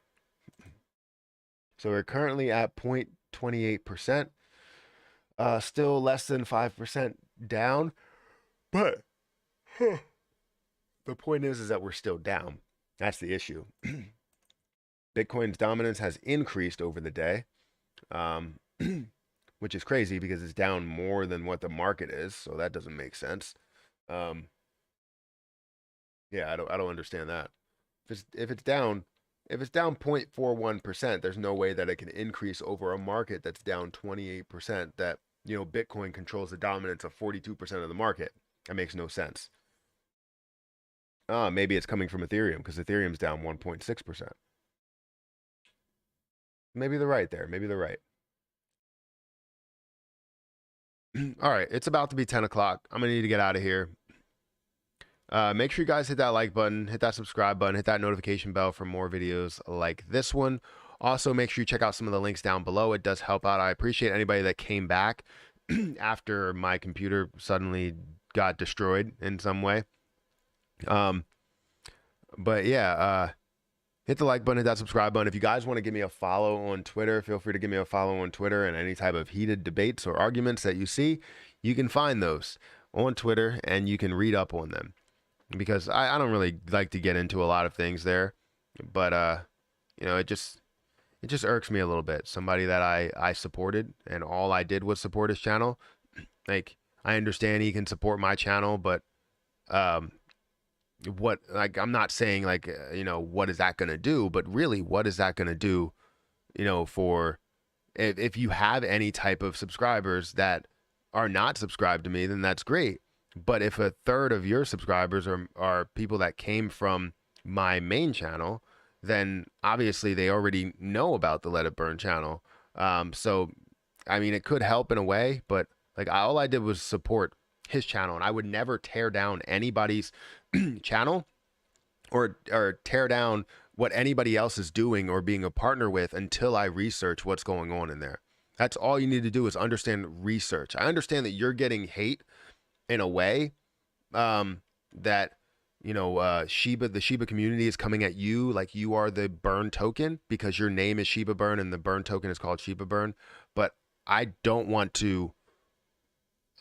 So we're currently at 0.28%, still less than 5% down, but the point is that we're still down. That's the issue. Bitcoin's dominance has increased over the day, which is crazy because it's down more than what the market is, so that doesn't make sense. Yeah, I don't understand that. If it's down 0.41%, there's no way that it can increase over a market that's down 28%. That Bitcoin controls the dominance of 42% of the market. That makes no sense. Maybe it's coming from Ethereum because Ethereum's down 1.6%. Maybe they're right there. Maybe they're right. All right, it's about to be 10 o'clock. I'm gonna need to get out of here. Make sure you guys hit that like button, hit that subscribe button, hit that notification bell for more videos like this one. Also, make sure you check out some of the links down below. It does help out. I appreciate anybody that came back after my computer suddenly got destroyed in some way. But yeah, hit the like button, hit that subscribe button. If you guys want to give me a follow on Twitter, feel free to give me a follow on Twitter, and any type of heated debates or arguments that you see, you can find those on Twitter and you can read up on them, because I don't really like to get into a lot of things there, but it just irks me a little bit. Somebody that I supported and all I did was support his channel. Like, I understand he can support my channel, but what, like, I'm not saying like what is that gonna do, but really, what is that gonna do for if you have any type of subscribers that are not subscribed to me, then that's great. But if a third of your subscribers are people that came from my main channel, then obviously they already know about the Let It Burn channel. So, I mean, it could help in a way, but like all I did was support his channel, and I would never tear down anybody's channel or tear down what anybody else is doing or being a partner with until I research what's going on in there. That's all you need to do is understand research. I understand that you're getting hate in a way that the Shiba community is coming at you like you are the burn token because your name is Shiba Burn and the burn token is called Shiba Burn. But I don't want to.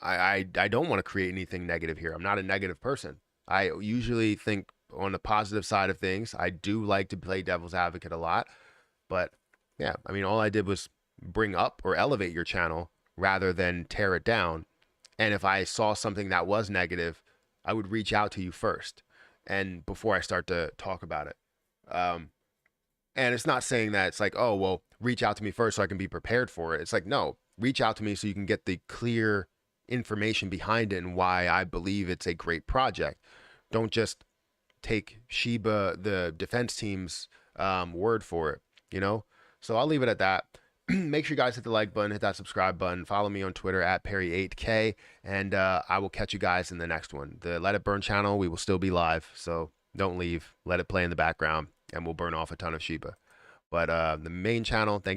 I don't want to create anything negative here. I'm not a negative person. I usually think on the positive side of things. I do like to play devil's advocate a lot, but yeah, I mean, all I did was bring up or elevate your channel rather than tear it down. And if I saw something that was negative, I would reach out to you first and before I start to talk about it. And it's not saying that it's like, oh, well, reach out to me first so I can be prepared for it. It's like, no, reach out to me so you can get the clear information behind it and why I believe it's a great project. Don't just take Shiba, the defense team's word for it, So I'll leave it at that. Make sure you guys hit the like button, hit that subscribe button. Follow me on Twitter at Perry8K, and I will catch you guys in the next one. The Let It Burn channel, we will still be live, so don't leave. Let it play in the background, and we'll burn off a ton of Shiba. But the main channel, thank